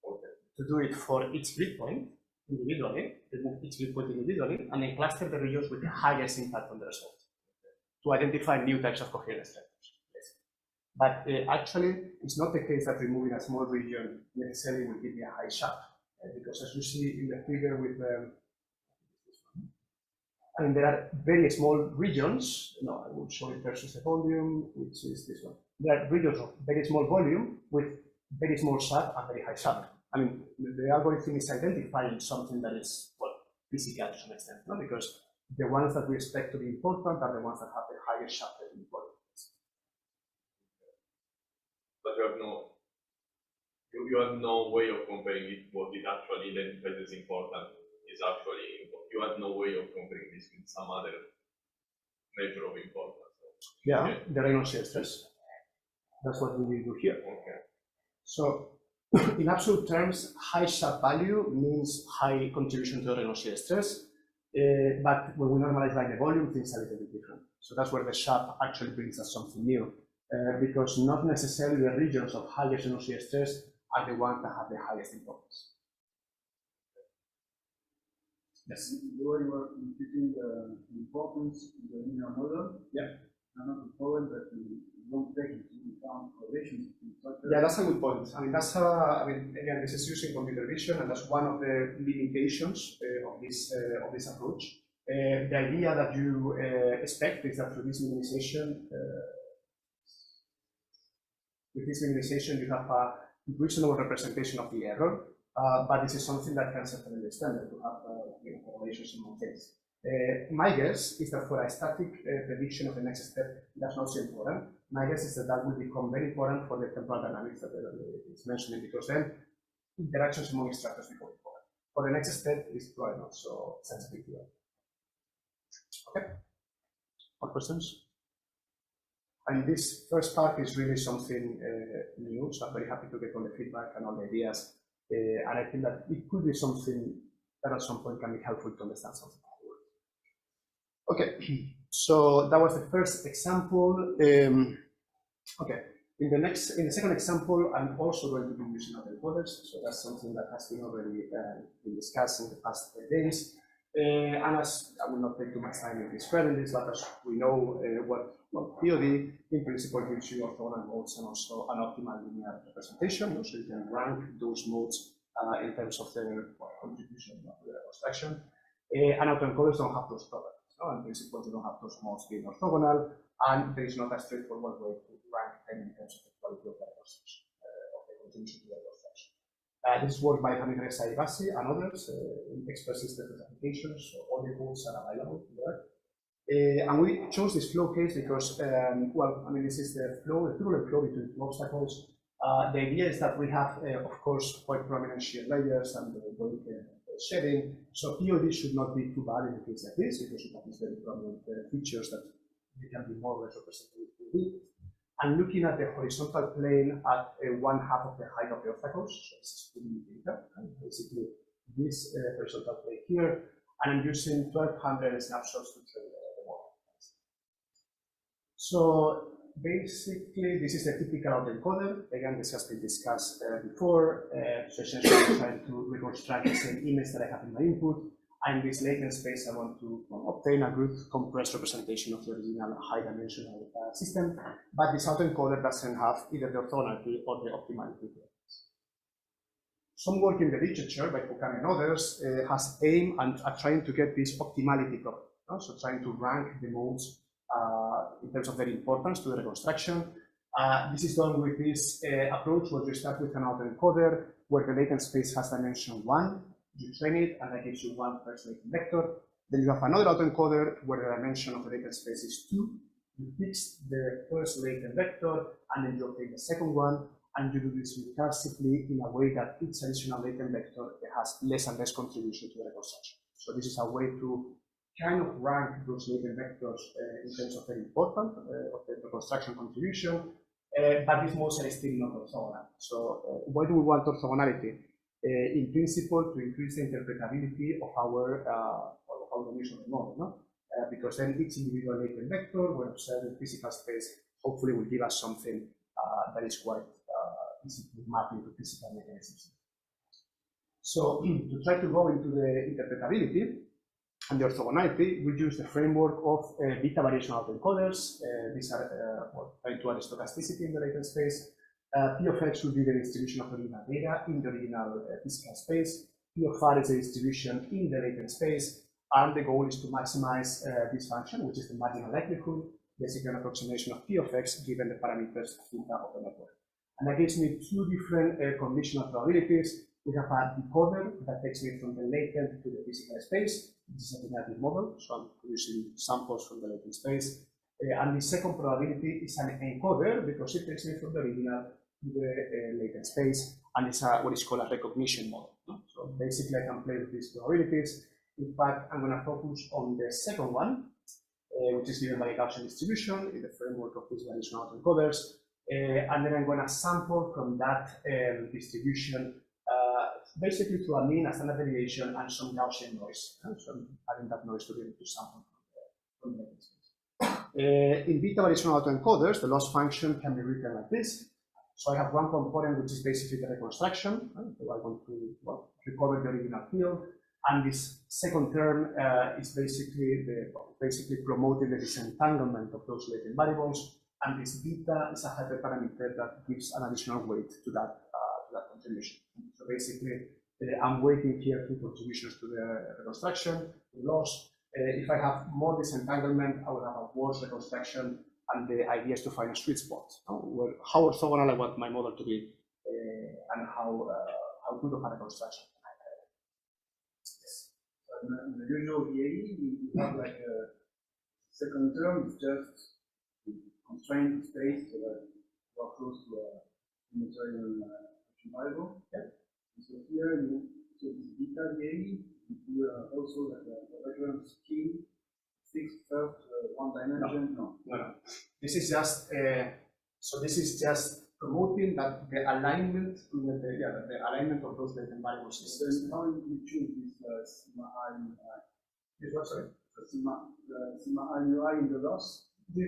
Okay. To do it for each grid point individually, remove each grid point individually, and then cluster the regions with the highest impact on the result to identify new types of coherent structures. Yes. But actually, it's not the case that removing a small region necessarily will give me a high sharp, because as you see in the figure with I mean, there are very small regions. No, I will show it versus the volume, which is this one. There are regions of very small volume with very small sharp and very high sharp. I mean, the algorithm is identifying something that is, well, physical to some extent, no? Because the ones that we expect to be important are the ones that have the highest sharp in volume. But you have no way of comparing it, what it actually identifies as important is actually important. You have no way of comparing this with some other measure of importance. Yeah, the Reynolds stress. That's what we will do here. Okay. So in absolute terms, high sharp value means high contribution to the Reynolds stress. But when we normalize by the volume, things are a little bit different. So that's where the sharp actually brings us something new. Because not necessarily the regions of highest Reynolds stress are the ones that have the highest importance. Yes. The way you are computing the importance in the linear model, yeah, I'm not important that you don't take into account correlations. Yeah, that's a good point. I mean, that's I mean, again, this is using computer vision, and that's one of the limitations of this approach. The idea that you expect is that through this minimization, you have a reasonable representation of the error. But this is something that can certainly be extended to have correlations among things. My guess is that for a static prediction of the next step, that's not so important. My guess is that that will become very important for the temporal dynamics that it's mentioning, because then interactions among structures become important. For the next step, it's probably not so sensitive to that. Okay. More questions? And this first part is really something new, so I'm very happy to get all the feedback and all the ideas. And I think that it could be something that at some point can be helpful to understand something. Okay, so that was the first example. Okay, in the second example, I'm also going to be using other encoders. So that's something that has been already been discussed in the past days. And as I will not take too much time in describing this, but as we know, POD in principle gives you orthogonal modes and also an optimal linear representation. So you can rank those modes in terms of their contribution to the abstraction. And autoencoders don't have those properties. No? In principle, you don't have those modes being orthogonal, and there is not a straightforward way to rank them in terms of the quality of the abstraction, of the contribution to the abstraction. This work by Hamid Reza Ibasi and others in expert system applications, so all the codes are available there. And we chose this flow case because, well, I mean, this is the flow, the turbulent flow between two obstacles. The idea is that we have, of course, quite prominent shear layers and the weight shedding. So POD should not be too bad in a case like this, because you have these very prominent features that they can be more or less represented with POD. And looking at the horizontal plane at 1/2 of the height of the obstacles, so this is 2 millimeters, and basically this horizontal plane here, and I'm using 1200 snapshots to train the model. So basically, this is a typical autoencoder. Again, this has been discussed before. So essentially, I'm trying to reconstruct the same image that I have in my input. And in this latent space, I want to obtain a good compressed representation of the original high-dimensional system. But this autoencoder doesn't have either the orthogonality or the optimality. Some work in the literature by Foucault and others has aimed at trying to get this optimality property. So trying to rank the modes in terms of their importance to the reconstruction. This is done with this approach where you start with an autoencoder where the latent space has dimension 1. You train it, and that gives you 1 first latent vector. Then you have another autoencoder where the dimension of the latent space is 2. You fix the first latent vector, and then you obtain the second one. and you do this recursively in a way that each additional latent vector has less and less contribution to the reconstruction. So this is a way to kind of rank those latent vectors in terms of their importance of the reconstruction contribution, but this model is still not orthogonal. So why do we want orthogonality? In principle, to increase the interpretability of our dimensional model, no? Because then each individual latent vector, when observed in physical space, hopefully will give us something that is quite easy to map into physical mechanisms. So to try to go into the interpretability and the orthogonality, we use the framework of beta variation autoencoders. These are trying to add stochasticity in the latent space. P of x will be the distribution of original data in the original physical space. P of r is the distribution in the latent space. And the goal is to maximize this function, which is the marginal likelihood, basically an approximation of P of x given the parameters theta of the network. And that gives me two different conditional probabilities. We have a decoder that takes me from the latent to the physical space. This is a generative model, so I'm producing samples from the latent space. And the second probability is an encoder because it takes me from the original to the latent space, and it's what is called a recognition model. So basically, I can play with these probabilities. In fact, I'm going to focus on the second one, which is given by a Gaussian distribution in the framework of these variation autoencoders. And then I'm going to sample from that distribution, basically to a mean, a standard deviation, and some Gaussian noise. So I'm adding that noise to be able to sample from the latent space. In beta variation autoencoders, the loss function can be written like this. So I have one component which is basically the reconstruction. So I want to recover the original field. And this second term is basically promoting the disentanglement of those latent variables. And this beta is a hyperparameter that gives an additional weight to that contribution. So basically, I'm weighting here two contributions to the reconstruction, the loss. If I have more disentanglement, I will have a worse reconstruction. And the idea is to find a sweet spot, how orthogonal I want my model to be, and how good of a reconstruction. In the usual DDE, we have like a second term, it's just constrained space so that we are close to a unitary variable. Yeah. So here, so this beta DDE, we do also like a reference scheme, fixed first one dimension. No. This is just this is just promoting that the alignment the alignment of those latent variables is. So how you choose this sigma I and I? This what, sorry? Sigma I and I in the loss? No,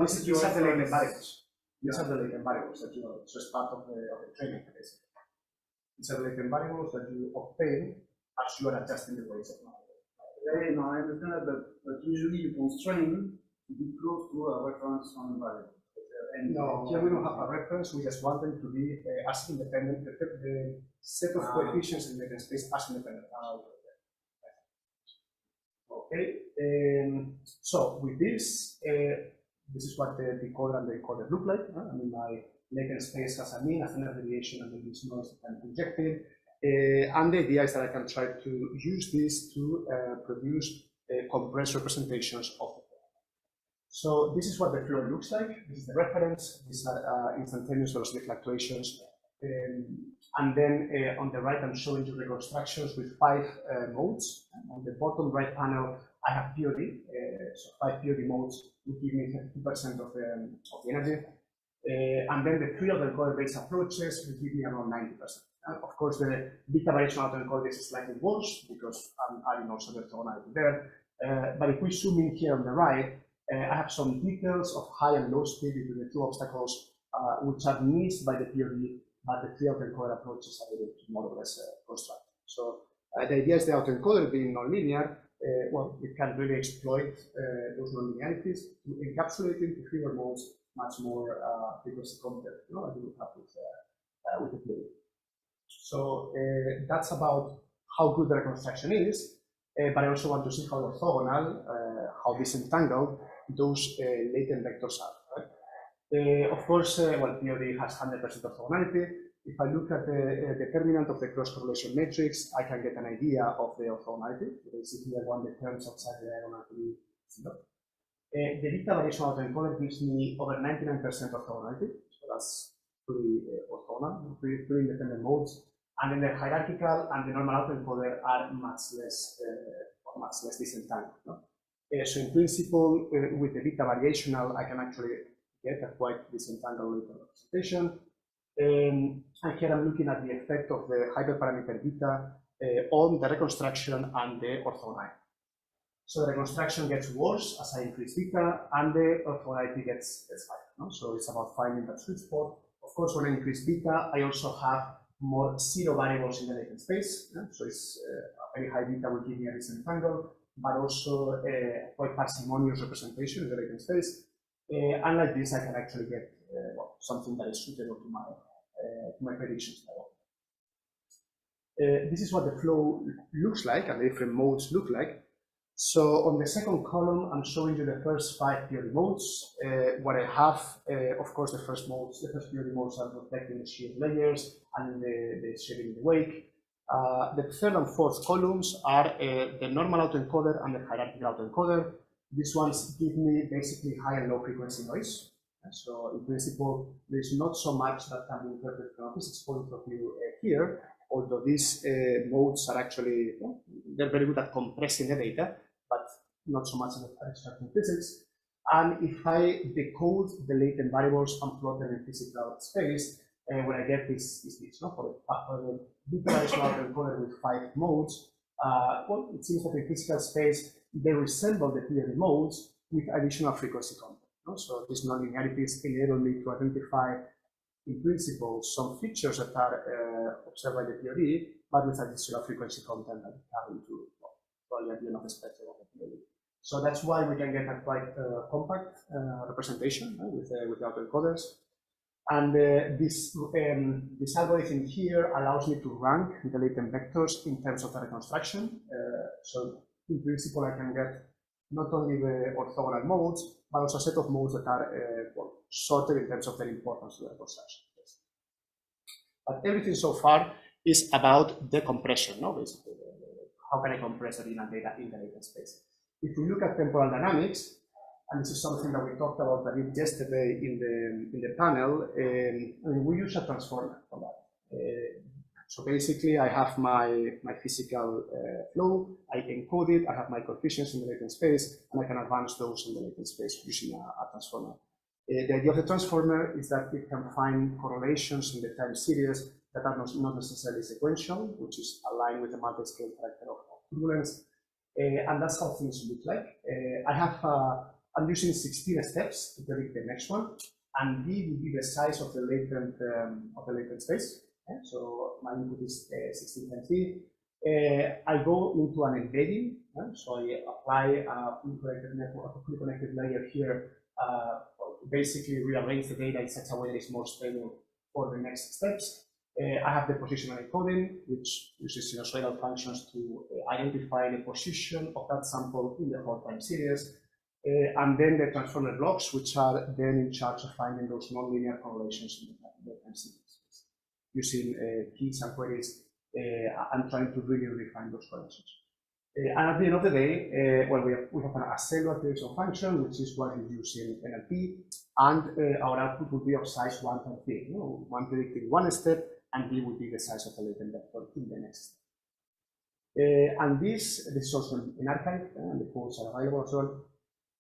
these are the latent variables. These are the latent variables that you know, so it's part of the training basically. These are the latent variables that you obtain as you are adjusting the weights of model. Okay, no, I understand that, but usually you constrain to be close to a reference on variable. No, here we don't have a reference. We just want them to be as independent. The set of coefficients in the space as independent. Okay. So with this, this is what the decoder and the encoder look like. I mean, my latent space has a mean, a standard deviation, and then this noise that I'm injecting. And the idea is that I can try to use this to produce compressed representations of the flow. So this is what the flow looks like. This is the reference. These are instantaneous velocity fluctuations. And then on the right, I'm showing you reconstructions with 5 modes. On the bottom right panel, I have POD. So 5 POD modes will give me 32% of the energy. And then the 3 other encoder-based approaches will give me around 90%. Of course, the beta variation autoencoders is slightly worse because I'm adding also the orthogonality there. But if we zoom in here on the right, I have some details of high and low speed between the two obstacles, which are missed by the POD, but the 3 autoencoder approaches are able to more or less construct. So the idea is the autoencoder being nonlinear, it can really exploit those nonlinearities to encapsulate into fewer modes much more because the content, as you would have with the POD. So that's about how good the reconstruction is, but I also want to see how orthogonal, how disentangled those latent vectors are. Right? Of course, POD has 100% orthogonality. If I look at the determinant of the cross-correlation matrix, I can get an idea of the orthogonality. Basically, I want the terms outside the diagonal to be 0. The beta variation autoencoder gives me over 99% orthogonality, so that's fully orthogonal, fully independent modes, and then the hierarchical and the normal autoencoder are much less disentangled. No? So in principle, with the beta variational, I can actually get a quite disentangled latent representation. And here I'm looking at the effect of the hyperparameter beta on the reconstruction and the orthogonality. So the reconstruction gets worse as I increase beta, and the orthogonality gets higher. No? So it's about finding that sweet spot. Of course, when I increase beta, I also have more zero variables in the latent space. So it's a very high beta will give me a disentangle, but also a quite parsimonious representation in the latent space. And like this, I can actually get well, something that is suitable to my predictions. This is what the flow looks like, and the different modes look like. So on the second column, I'm showing you the first 5 theory modes. What I have, of course, the first theory modes are reflecting the shear layers and the shear in the wake. The third and fourth columns are the normal autoencoder and the hierarchical autoencoder. These ones give me basically high and low frequency noise. And so in principle, there's not so much that can be interpreted from a physics point of view here, although these modes are actually, they're very good at compressing the data, but not so much at extracting physics. And if I decode the latent variables and plot them in physical space, what I get is this, no? For the beta variational autoencoder with 5 modes, well, it seems that in physical space, they resemble the theory modes with additional frequency content. No? So these nonlinearities enable me to identify, in principle, some features that are observed by the theory, but with additional frequency content that come into probably at the end of the spectrum of the theory. So that's why we can get a quite compact representation with the autoencoders. And this algorithm here allows me to rank the latent vectors in terms of the reconstruction. So in principle, I can get not only the orthogonal modes, but also a set of modes that are well, sorted in terms of their importance to the reconstruction. But everything so far is about the compression, no? Basically, how can I compress the data in the latent space? If we look at temporal dynamics, and this is something that we talked about a bit yesterday in the panel, I mean, we use a transformer for that. So basically, I have my physical flow, I encode it, I have my coefficients in the latent space, and I can advance those in the latent space using a transformer. The idea of the transformer is that it can find correlations in the time series that are not necessarily sequential, which is aligned with the multi-scale character of turbulence. And that's how things look like. I'm using 16 steps to predict the next one, and D will be the size of the latent space. Okay? So my input is 16 times D. I go into an embedding, so I apply a fully connected layer here, basically rearrange the data in such a way that it's more stable for the next steps. I have the positional encoding, which uses sinusoidal functions to identify the position of that sample in the whole time series. And then the transformer blocks, which are then in charge of finding those nonlinear correlations in the time series. Using keys and queries, I'm trying to really refine those correlations. And at the end of the day, well, we have a cellular prediction function, which is what is used in NLP, and our output would be of size 1 times 3. You know, 1 predicting one step, and D would be the size of the latent vector in the next step. And this is also an archive, and the codes are available as well.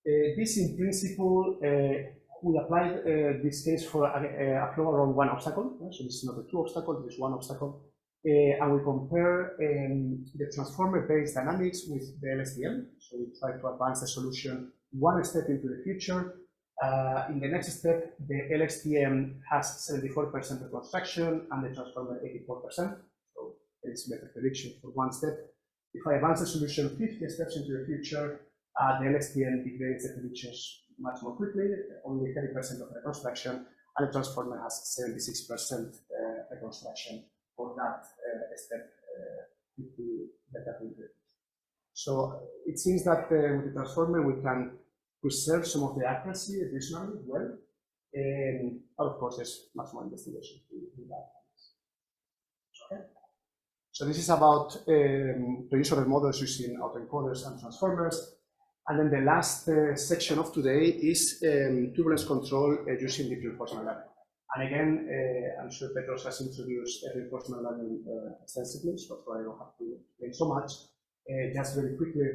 This, in principle, we applied this case for a flow around one obstacle. So this is not a 2 obstacle, this is 1 obstacle. And we compare the transformer-based dynamics with the LSTM. So we try to advance the solution 1 step into the future. In the next step, the LSTM has 74% reconstruction and the transformer 84%. So there is better prediction for 1 step. If I advance the solution 50 steps into the future, the LSTM degrades the predictions much more quickly, only 30% of reconstruction, and the transformer has 76% reconstruction for that step with the better prediction. So it seems that with the transformer we can preserve some of the accuracy additionally well, and of course there's much more investigation to do that. Okay. So this is about the use of the models using autoencoders and transformers. And then the last section of today is turbulence control using deep reinforcement learning. And again, I'm sure Petros has introduced reinforcement learning extensively, so I don't have to explain so much. Just very quickly,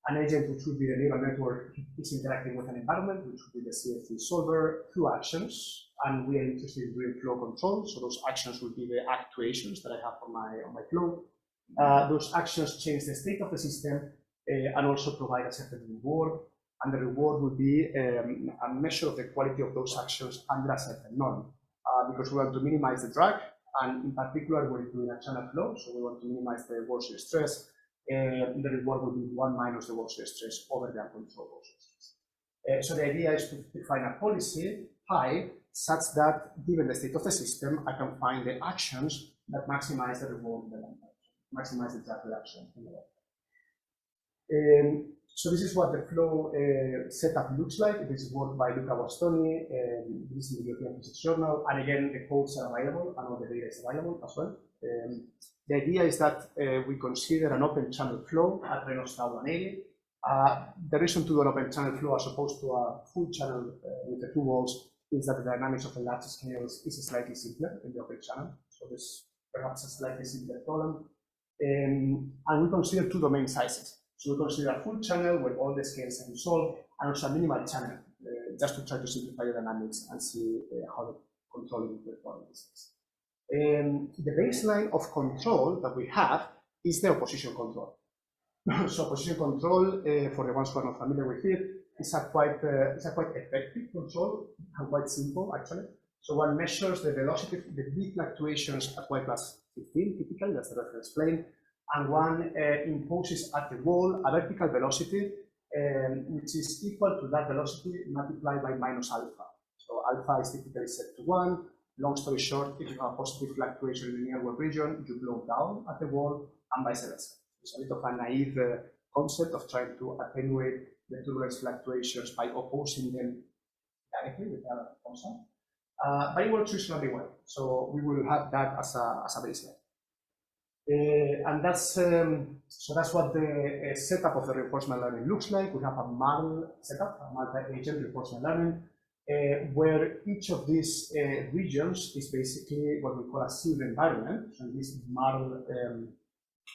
an agent which would be the neural network is interacting with an environment, which would be the CFD solver, through actions, and we are interested in doing flow control. So those actions will be the actuations that I have on my flow. Those actions change the state of the system and also provide a certain reward. And the reward will be a measure of the quality of those actions under a certain norm, because we want to minimize the drag, and in particular, we're doing a channel flow, so we want to minimize the Worley stress. The reward will be 1 minus the Worley stress over the uncontrolled Worley stress. So the idea is to define a policy pi such that, given the state of the system, I can find the actions that maximize the reward in the long term, maximize the drag reduction in the long term. So this is what the flow setup looks like. This is work by Luca Bostoni, this is the European Physics Journal, and again, the codes are available, and all the data is available as well. The idea is that we consider an open channel flow at Reynolds tau 180. The reason to do an open channel flow as opposed to a full channel with the two walls is that the dynamics of the large scales is slightly simpler in the open channel. So there's perhaps a slightly simpler problem. And we consider two domain sizes. So we consider a full channel where all the scales are resolved, and also a minimal channel, just to try to simplify the dynamics and see how the controlling will perform in this case. The baseline of control that we have is the opposition control. So opposition control, for the ones who are not familiar with it, is a quite effective control and quite simple actually. So one measures the velocity, the V fluctuations at y plus 15, typically, that's the reference plane, and one imposes at the wall a vertical velocity which is equal to that velocity multiplied by minus alpha. So alpha is typically set to 1. Long story short, if you have a positive fluctuation in the near wall region, you blow down at the wall, and vice versa. It's a bit of a naive concept of trying to attenuate the turbulence fluctuations by opposing them directly with a constant. But it works reasonably well. So we will have that as a baseline. And that's so that's what the setup of the reinforcement learning looks like. We have a model setup, a multi-agent reinforcement learning, where each of these regions is basically what we call a sealed environment. So in this model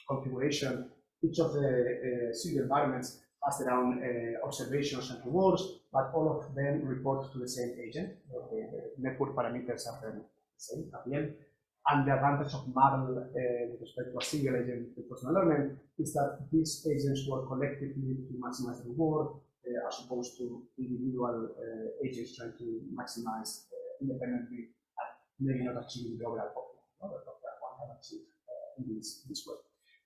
configuration, each of the sealed environments has their own observations and rewards, but all of them report to the same agent. The network parameters are the same at the end. And the advantage of model with respect to a single agent reinforcement learning is that these agents work collectively to maximize the reward, as opposed to individual agents trying to maximize independently and maybe not achieving the overall objective that one can achieve in this way.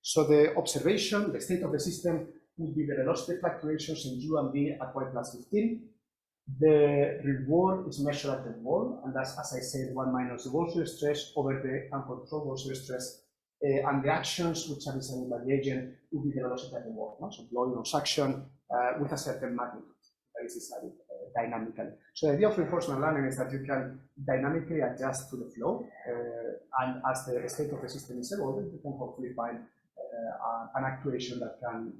So the observation, the state of the system, would be the velocity fluctuations in U and V at y plus 15. The reward is measured at the wall, and that's, as I said, 1 minus the Worley stress over the uncontrolled Worley stress. And the actions which are decided by the agent will be the velocity at the wall. No? So blowing on action with a certain magnitude that is decided dynamically. So the idea of reinforcement learning is that you can dynamically adjust to the flow, and as the state of the system is evolving, you can hopefully find an actuation that can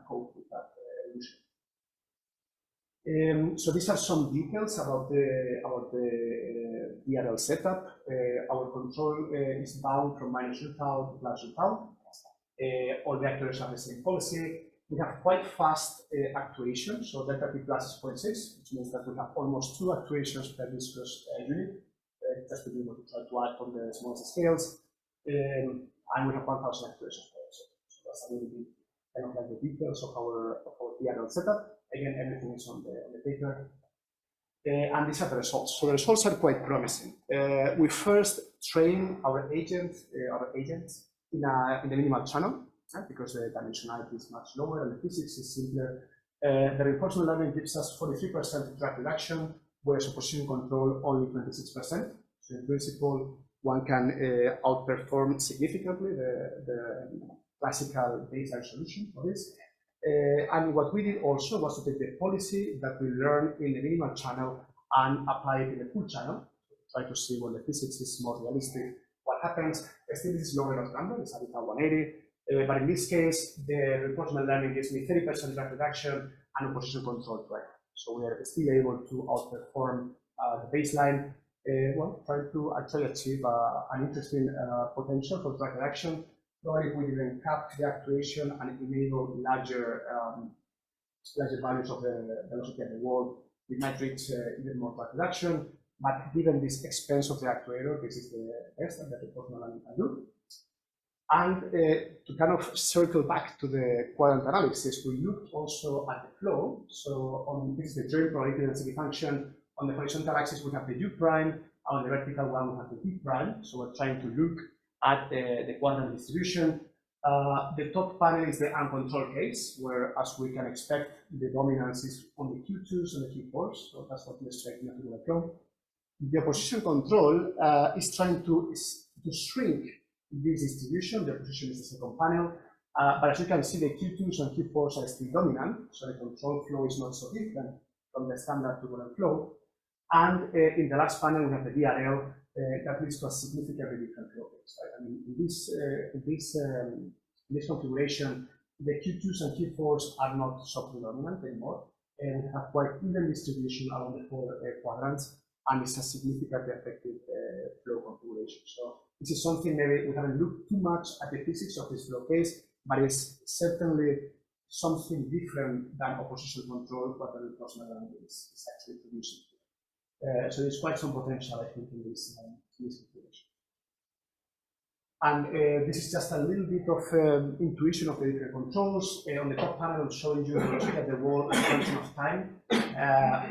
cope with that evolution. So these are some details about the DRL setup. Our control is bound from minus U tau to plus U tau. All the actors have the same policy. We have quite fast actuation, so delta T plus is 0.6, which means that we have almost 2 actuations per viscous unit, just to be able to try to act on the smallest scales. And we have 1,000 actuations per episode. So that's a little bit kind of like the details of our DRL setup. Again, everything is on the paper. And these are the results. So the results are quite promising. We first train our agents in the minimal channel, because the dimensionality is much lower and the physics is simpler. The reinforcement learning gives us 43% drag reduction, whereas opposition control only 26%. So in principle, one can outperform significantly the classical baseline solution for this. And what we did also was to take the policy that we learned in the minimal channel and apply it in the full channel, try to see when the physics is more realistic, what happens. Still, this is lower than number, it's at 180, but in this case, the reinforcement learning gives me 30% drag reduction and opposition control, right? So we are still able to outperform the baseline. well, trying to actually achieve an interesting potential for drug reduction. Probably if we didn't cap the actuation and enable larger values of the velocity of the wall, we might reach even more drug reduction. But given this expense of the actuator, this is the best that the proportional can do. And to kind of circle back to the quadrant analysis, we looked also at the flow. So on this is the germ probability density function. On the horizontal axis, we have the U prime. On the vertical one, we have the P prime. So we're trying to look at the quadrant distribution. The top panel is the uncontrolled case, where, as we can expect, the dominance is on the Q2s and the Q4s. So that's what we expect in a tubular flow. The opposition control is trying to shrink this distribution. The opposition is the second panel. But as you can see, the Q2s and Q4s are still dominant. So the control flow is not so different from the standard tubular flow. And in the last panel, we have the DRL that leads to a significantly different flow rates. Right? I mean, in this configuration, the Q2s and Q4s are not so predominant anymore. And we have quite even distribution along the four quadrants, and it's a significantly effective flow configuration. So this is something maybe we haven't looked too much at the physics of this flow case, but it's certainly something different than opposition control, what the reinforcement is actually producing. So there's quite some potential, I think, in this configuration. And this is just a little bit of intuition of the different controls. On the top panel, I'm showing you the velocity of the wall in function of time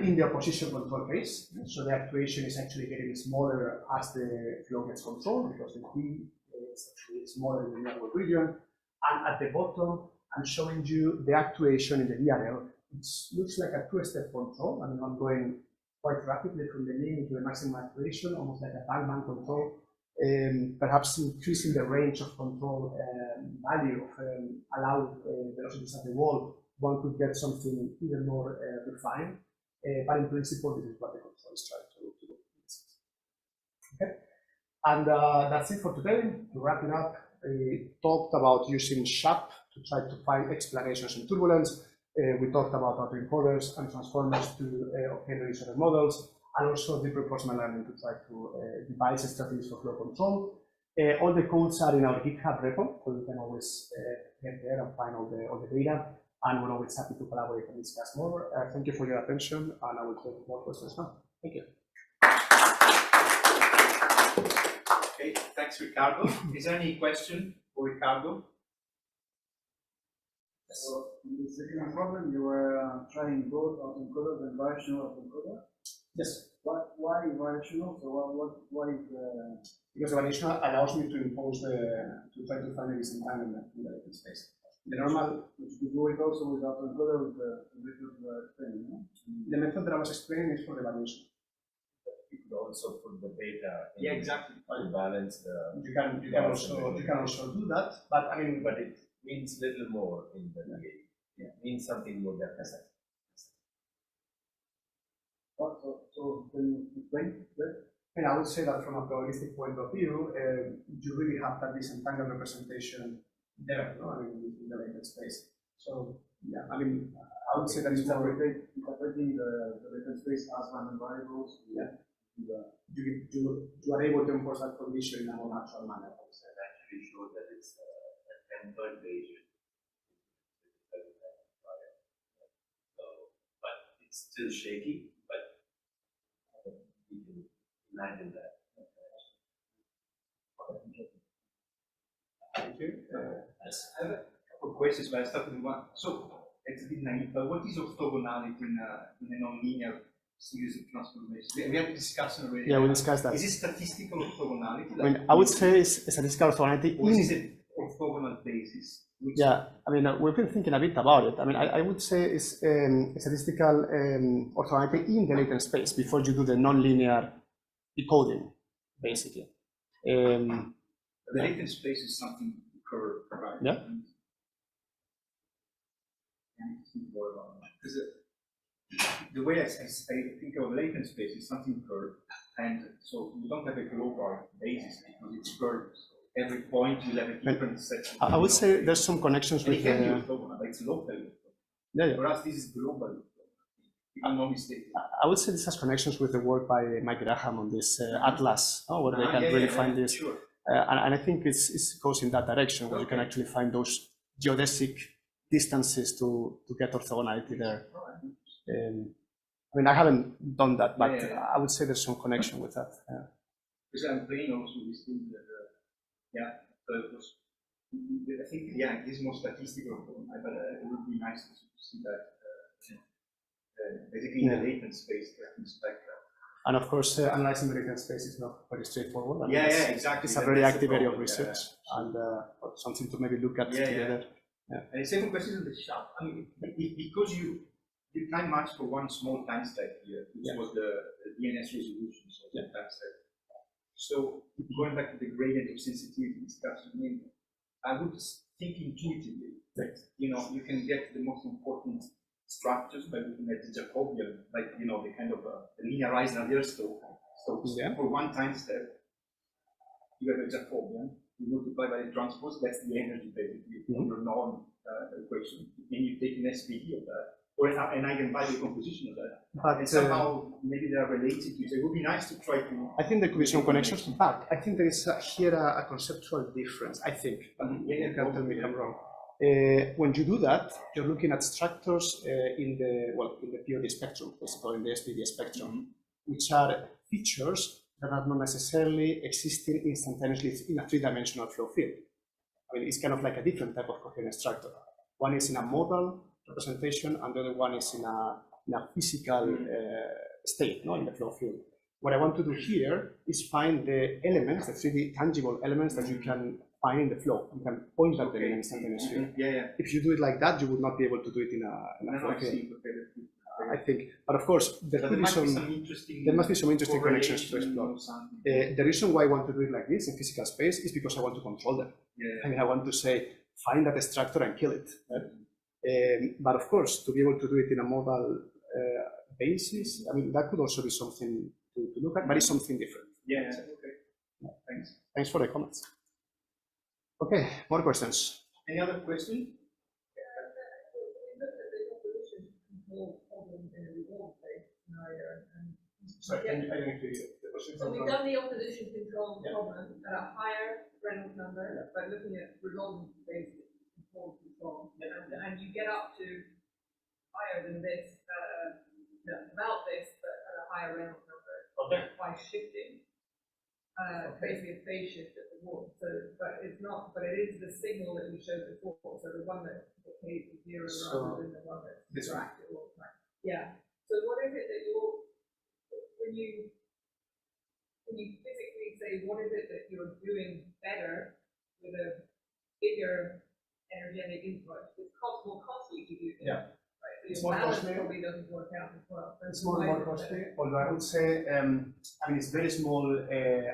in the opposition control case. So the actuation is actually getting smaller as the flow gets controlled, because the P is actually smaller in the network region. And at the bottom, I'm showing you the actuation in the DRL. It looks like a two-step control. I mean, I'm going quite rapidly from the mean into the maximum actuation, almost like a bang-bang control. Perhaps increasing the range of control value of allowed velocities at the wall, one could get something even more refined. But in principle, this is what the control is trying to do. Okay, and that's it for today. To wrap it up, we talked about using SHAP to try to find explanations in turbulence. We talked about autoencoders and transformers to obtain reasonable models, and also deep proportional learning to try to devise strategies for flow control. All the codes are in our GitHub repo, so you can always get there and find all the data, and we're always happy to collaborate and discuss more. Thank you for your attention, and I will take more questions now. Thank you. Okay, thanks, Ricardo. Is there any question for Ricardo? So in the second problem, you were trying both autoencoders and variational autoencoder. Yes. Why variational? So why is Because the variational allows me to impose to try to find a disentanglement in the Layton space. The normal, which you do it also with autoencoder with the method you were explaining, no? the method that I was explaining is for the variation. You could also put the beta in Yeah, exactly. to balance the. You can also do that, but I mean, But it means little more in the DDE. It means something more definite. So can you explain that? and I would say that from a probabilistic point of view, you really have that disentangled representation there, no? I mean, in the Layton space. So yeah, I mean, I would say that it's more. Interpreting the Layton space as random variables. Yeah. You are able to enforce that condition in a more natural manner. That actually shows that it's a tempered Bayesian. So, but it's still shaky, but you can imagine that. Thank you. I have a couple of questions, but I start with one. So it's a bit naive, but what is orthogonality in a nonlinear series of transformations? We had a discussion already. Yeah, we discussed that. Is it statistical orthogonality? I mean, I would say it's a statistical orthogonality. Or is it orthogonal basis? Yeah, I mean, we've been thinking a bit about it. I mean, I would say it's a statistical orthogonality in the latent space before you do the nonlinear decoding, basically. The latent space is something curved, right? Yeah. Because the way I think of latent space is something curved, and so you don't have a global basis because it's curved. So every point will have a different set. I would say there's some connections and with it can be orthogonal, but it's local. Yeah. For us, this is global. if I'm not mistaken. I would say this has connections with the work by Mike Graham on this Atlas, where they can really find this. Sure. And I think it goes in that direction, where you can actually find those geodesic distances to get orthogonality there. I mean, I haven't done that, but I would say there's some connection with that. Because I'm playing also with things that, So it was, I think, it is more statistical, but it would be nice to see that basically in the latent space, spectra. And of course, analyzing the latent space is not very straightforward. I mean, Exactly. It's a very active area of research, and something to maybe look at together. And the second question is the sharp. I mean, because you time match for one small time step here, which was the DNS resolution, so the time step. So going back to the gradient of sensitivity discussion, I mean, I would think intuitively that you can get the most important structures by looking at the Jacobian, like the kind of linearized Navier-Stokes. So for one time step, you have a Jacobian, you multiply by the transpose, that's the energy basically of your norm equation. Then you take an SVD of that, or an eigenvalue composition of that. But and somehow maybe they are related to each other. It would be nice to try to. I think there could be some connections, but I think there is here a conceptual difference. I think, but you can tell me if I'm wrong. When you do that, you're looking at structures in the POD spectrum, basically in the SVD spectrum, which are features that are not necessarily existing instantaneously in a three-dimensional flow field. I mean, it's kind of like a different type of coherent structure. One is in a modal representation, and the other one is in a physical state, in the flow field. What I want to do here is find the elements, the 3D tangible elements that you can find in the flow. You can point at them in an instantaneous field. If you do it like that, you would not be able to do it in a flow field. I think, but of course, there must be some interesting connections to explore. The reason why I want to do it like this in physical space is because I want to control them. I mean, I want to say, find that structure and kill it. Right? But of course, to be able to do it in a modal basis, I mean, that could also be something to look at, but it's something different. Thanks. Thanks for the comments. Okay, more questions? Any other question? Sorry, I didn't hear you. So we've done the opposition control problem at a higher Reynolds number, by looking at redundant-based control, and you get up to higher than this, about this, but at a higher Reynolds number by shifting, basically a phase shift at the wall. So, but it's not, but it is the signal that we showed before. So the one that decays to zero rather than the one that's interactive all the time. Yeah. So what is it that when you physically say, what is it that you're doing better with a bigger energetic input? It's more costly to do this. Right? So It's your more balance costly. probably doesn't work out as well. It's more costly, although I would say, I mean, it's very small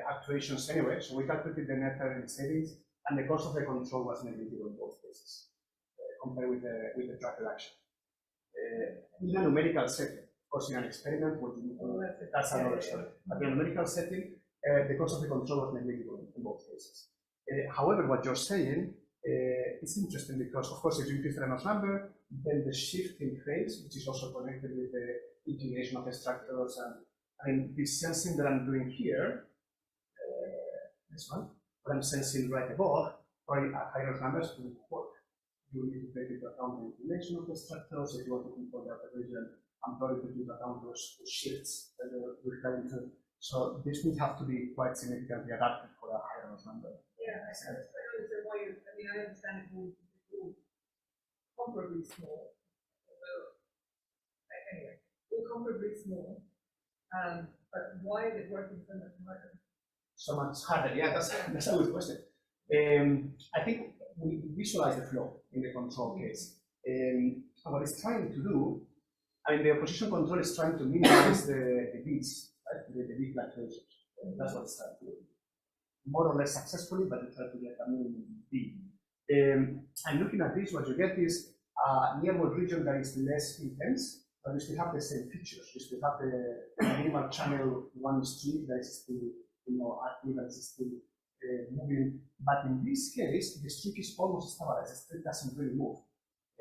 actuations anyway, so we calculated the net energy savings, and the cost of the control was negligible in both cases, compared with the track reduction. In a numerical setting, of course, in an experiment, what you need to, that's another story. But in a numerical setting, the cost of the control was negligible in both cases. However, what you're saying is interesting because, of course, if you increase the Reynolds number, then the shift in phase, which is also connected with the inclination of the structures, and I mean, this sensing that I'm doing here, this one, what I'm sensing right above, or at higher numbers will work. You need to take into account the inclination of the structures. If you want to control the upper region, I'm probably to take into account those shifts that you're referring to. So this would have to be quite significantly adapted for a higher number. Yeah, I understand why you, I mean, I understand it will comparably small. Anyway, comparably small. But why is it working so much harder? So much harder, yeah, that's a good question. I think we visualize the flow in the control case. And what it's trying to do, I mean, the opposition control is trying to minimize the beats, right? The beat fluctuations. That's what it's trying to do. More or less successfully, but it's trying to get a minimum beat. And looking at this, what you get is a nearby region that is less intense, but we still have the same features. We still have the minimal channel one street that is still, active and is still moving. But in this case, the streak is almost stabilized. The streak doesn't really move.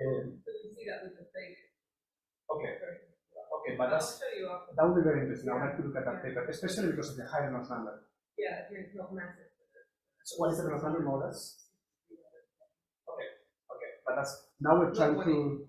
So you see that with the fake. Okay. Okay, but I'll that's, show you after. that would be very interesting. I would like to look at that paper, especially because of the high Reynolds number. Yeah, it's not massive. So what is the Reynolds number more or less? Okay, okay, but that's, now we're trying to,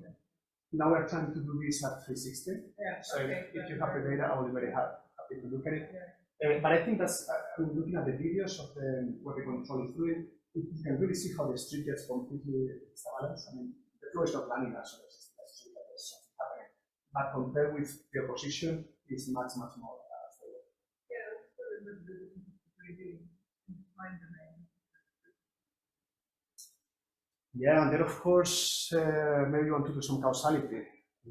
now we're trying to do this at 360. Yeah, So okay. if you have the data, I will be very happy to look at it. Yeah. But I think that's, looking at the videos of what the control is doing, you can really see how the street gets completely stabilized. I mean, the flow is not running as well as there's something happening. But compared with the opposition, it's much, much more stable. Yeah, that's what it is. Yeah, and then of course, maybe you want to do some causality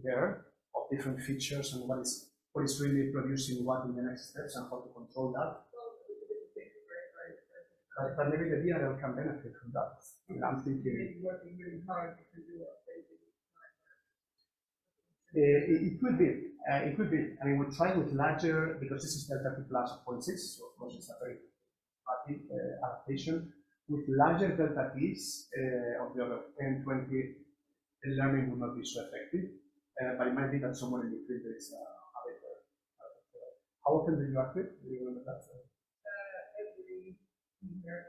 there of different features and what is really producing what in the next steps and how to control that. But maybe the DRL can benefit from that. I'm thinking Working really hard to do what they do. it could be. It could be. I mean, we try with larger, because this is delta T plus of 0.6, so of course it's a very rapid adaptation. With larger delta T's of the order of 10, 20, the learning will not be so effective. But it might be that somewhere in between there is a better. How often do you active? Do you remember that? Every year.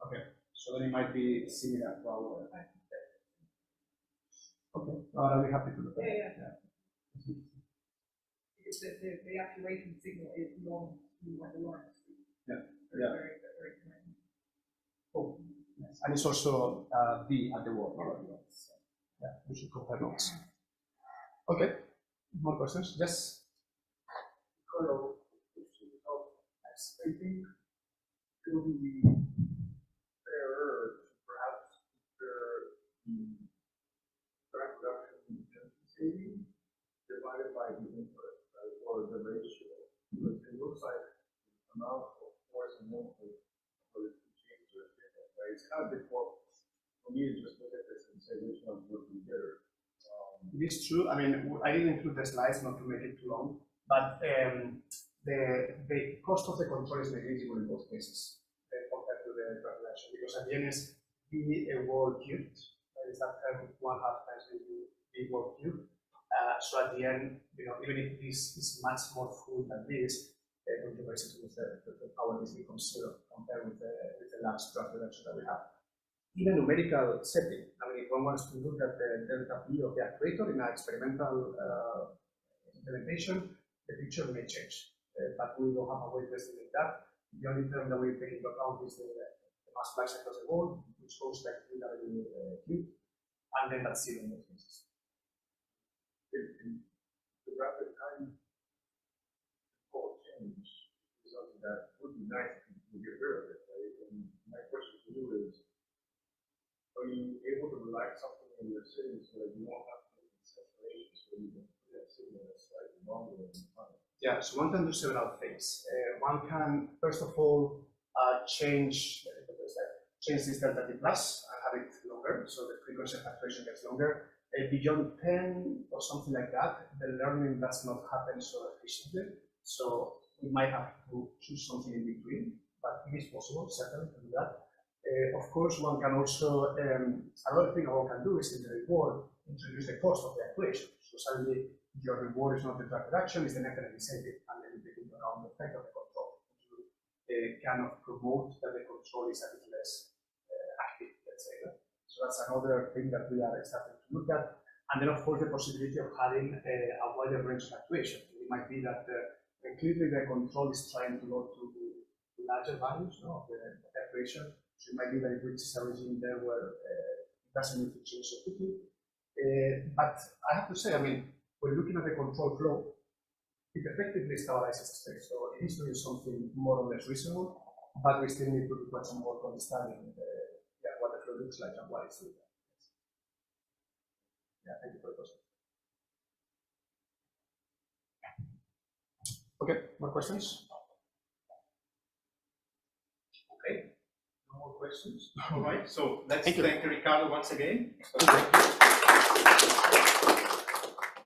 Okay, so then it might be similar to our. Okay, I'll be happy to look at it. Yeah. Because the actuation signal is long, like a line. Yeah. Very, very connected. Oh, yes. And it's also B at the wall. Yeah, we should compare notes. Okay, more questions? Yes? Ricardo, I think it would be fairer to perhaps compare the drag reduction intensity saving divided by the input, right, or the ratio. Because it looks like the amount of force and movement for the two changes are different, right? It's kind of difficult for me to just look at this and say which one's working better. It is true. I mean, I didn't include the slides not to make it too long, but the cost of the control is negligible in both cases compared to the drag reduction, because at the end is B a wall cubed. That is that term 1/2 times B wall cubed. So at the end, you know, even if this is much more full than this, the controversy with the power is becomes zero compared with the large drag reduction that we have. In a numerical setting, I mean, if one wants to look at the delta P of the actuator in an experimental implementation, the picture may change, but we don't have a way to estimate that. The only term that we take into account is the mass flux across the wall, which goes like 3W cubed, and then that's zero in those cases. The rapid time call change is something that would be nice if you get rid of it, right? And my question to you is, are you able to relax something in your city so that you won't have to make separation, so you can put that signal that's slightly longer than time? Yeah, so one can do several things. One can, first of all, change this delta T plus and have it longer, so the frequency of actuation gets longer. Beyond 10 or something like that, the learning does not happen so efficiently. So we might have to choose something in between, but it is possible, certainly, to do that. Of course, one can also, another thing one can do is in the reward, introduce the cost of the actuation. So suddenly your reward is not the drag reduction, it's the net energy saving, and then you take into account the effect of the control. You kind of promote that the control is a bit less active, let's say. So that's another thing that we are starting to look at. And then, of course, the possibility of having a wider range of actuation. It might be that clearly the control is trying to go to larger values of the actuation. So it might be that it reaches a regime there where it doesn't need to change so quickly. But I have to say, I mean, when looking at the control flow, it effectively stabilizes the space. So it is doing something more or less reasonable, but we still need to do quite some work on understanding what the flow looks like and why it's doing that. Yeah, thank you for the question. Okay, more questions? Okay, no more questions. All right, so let's Thank you. thank Ricardo once again.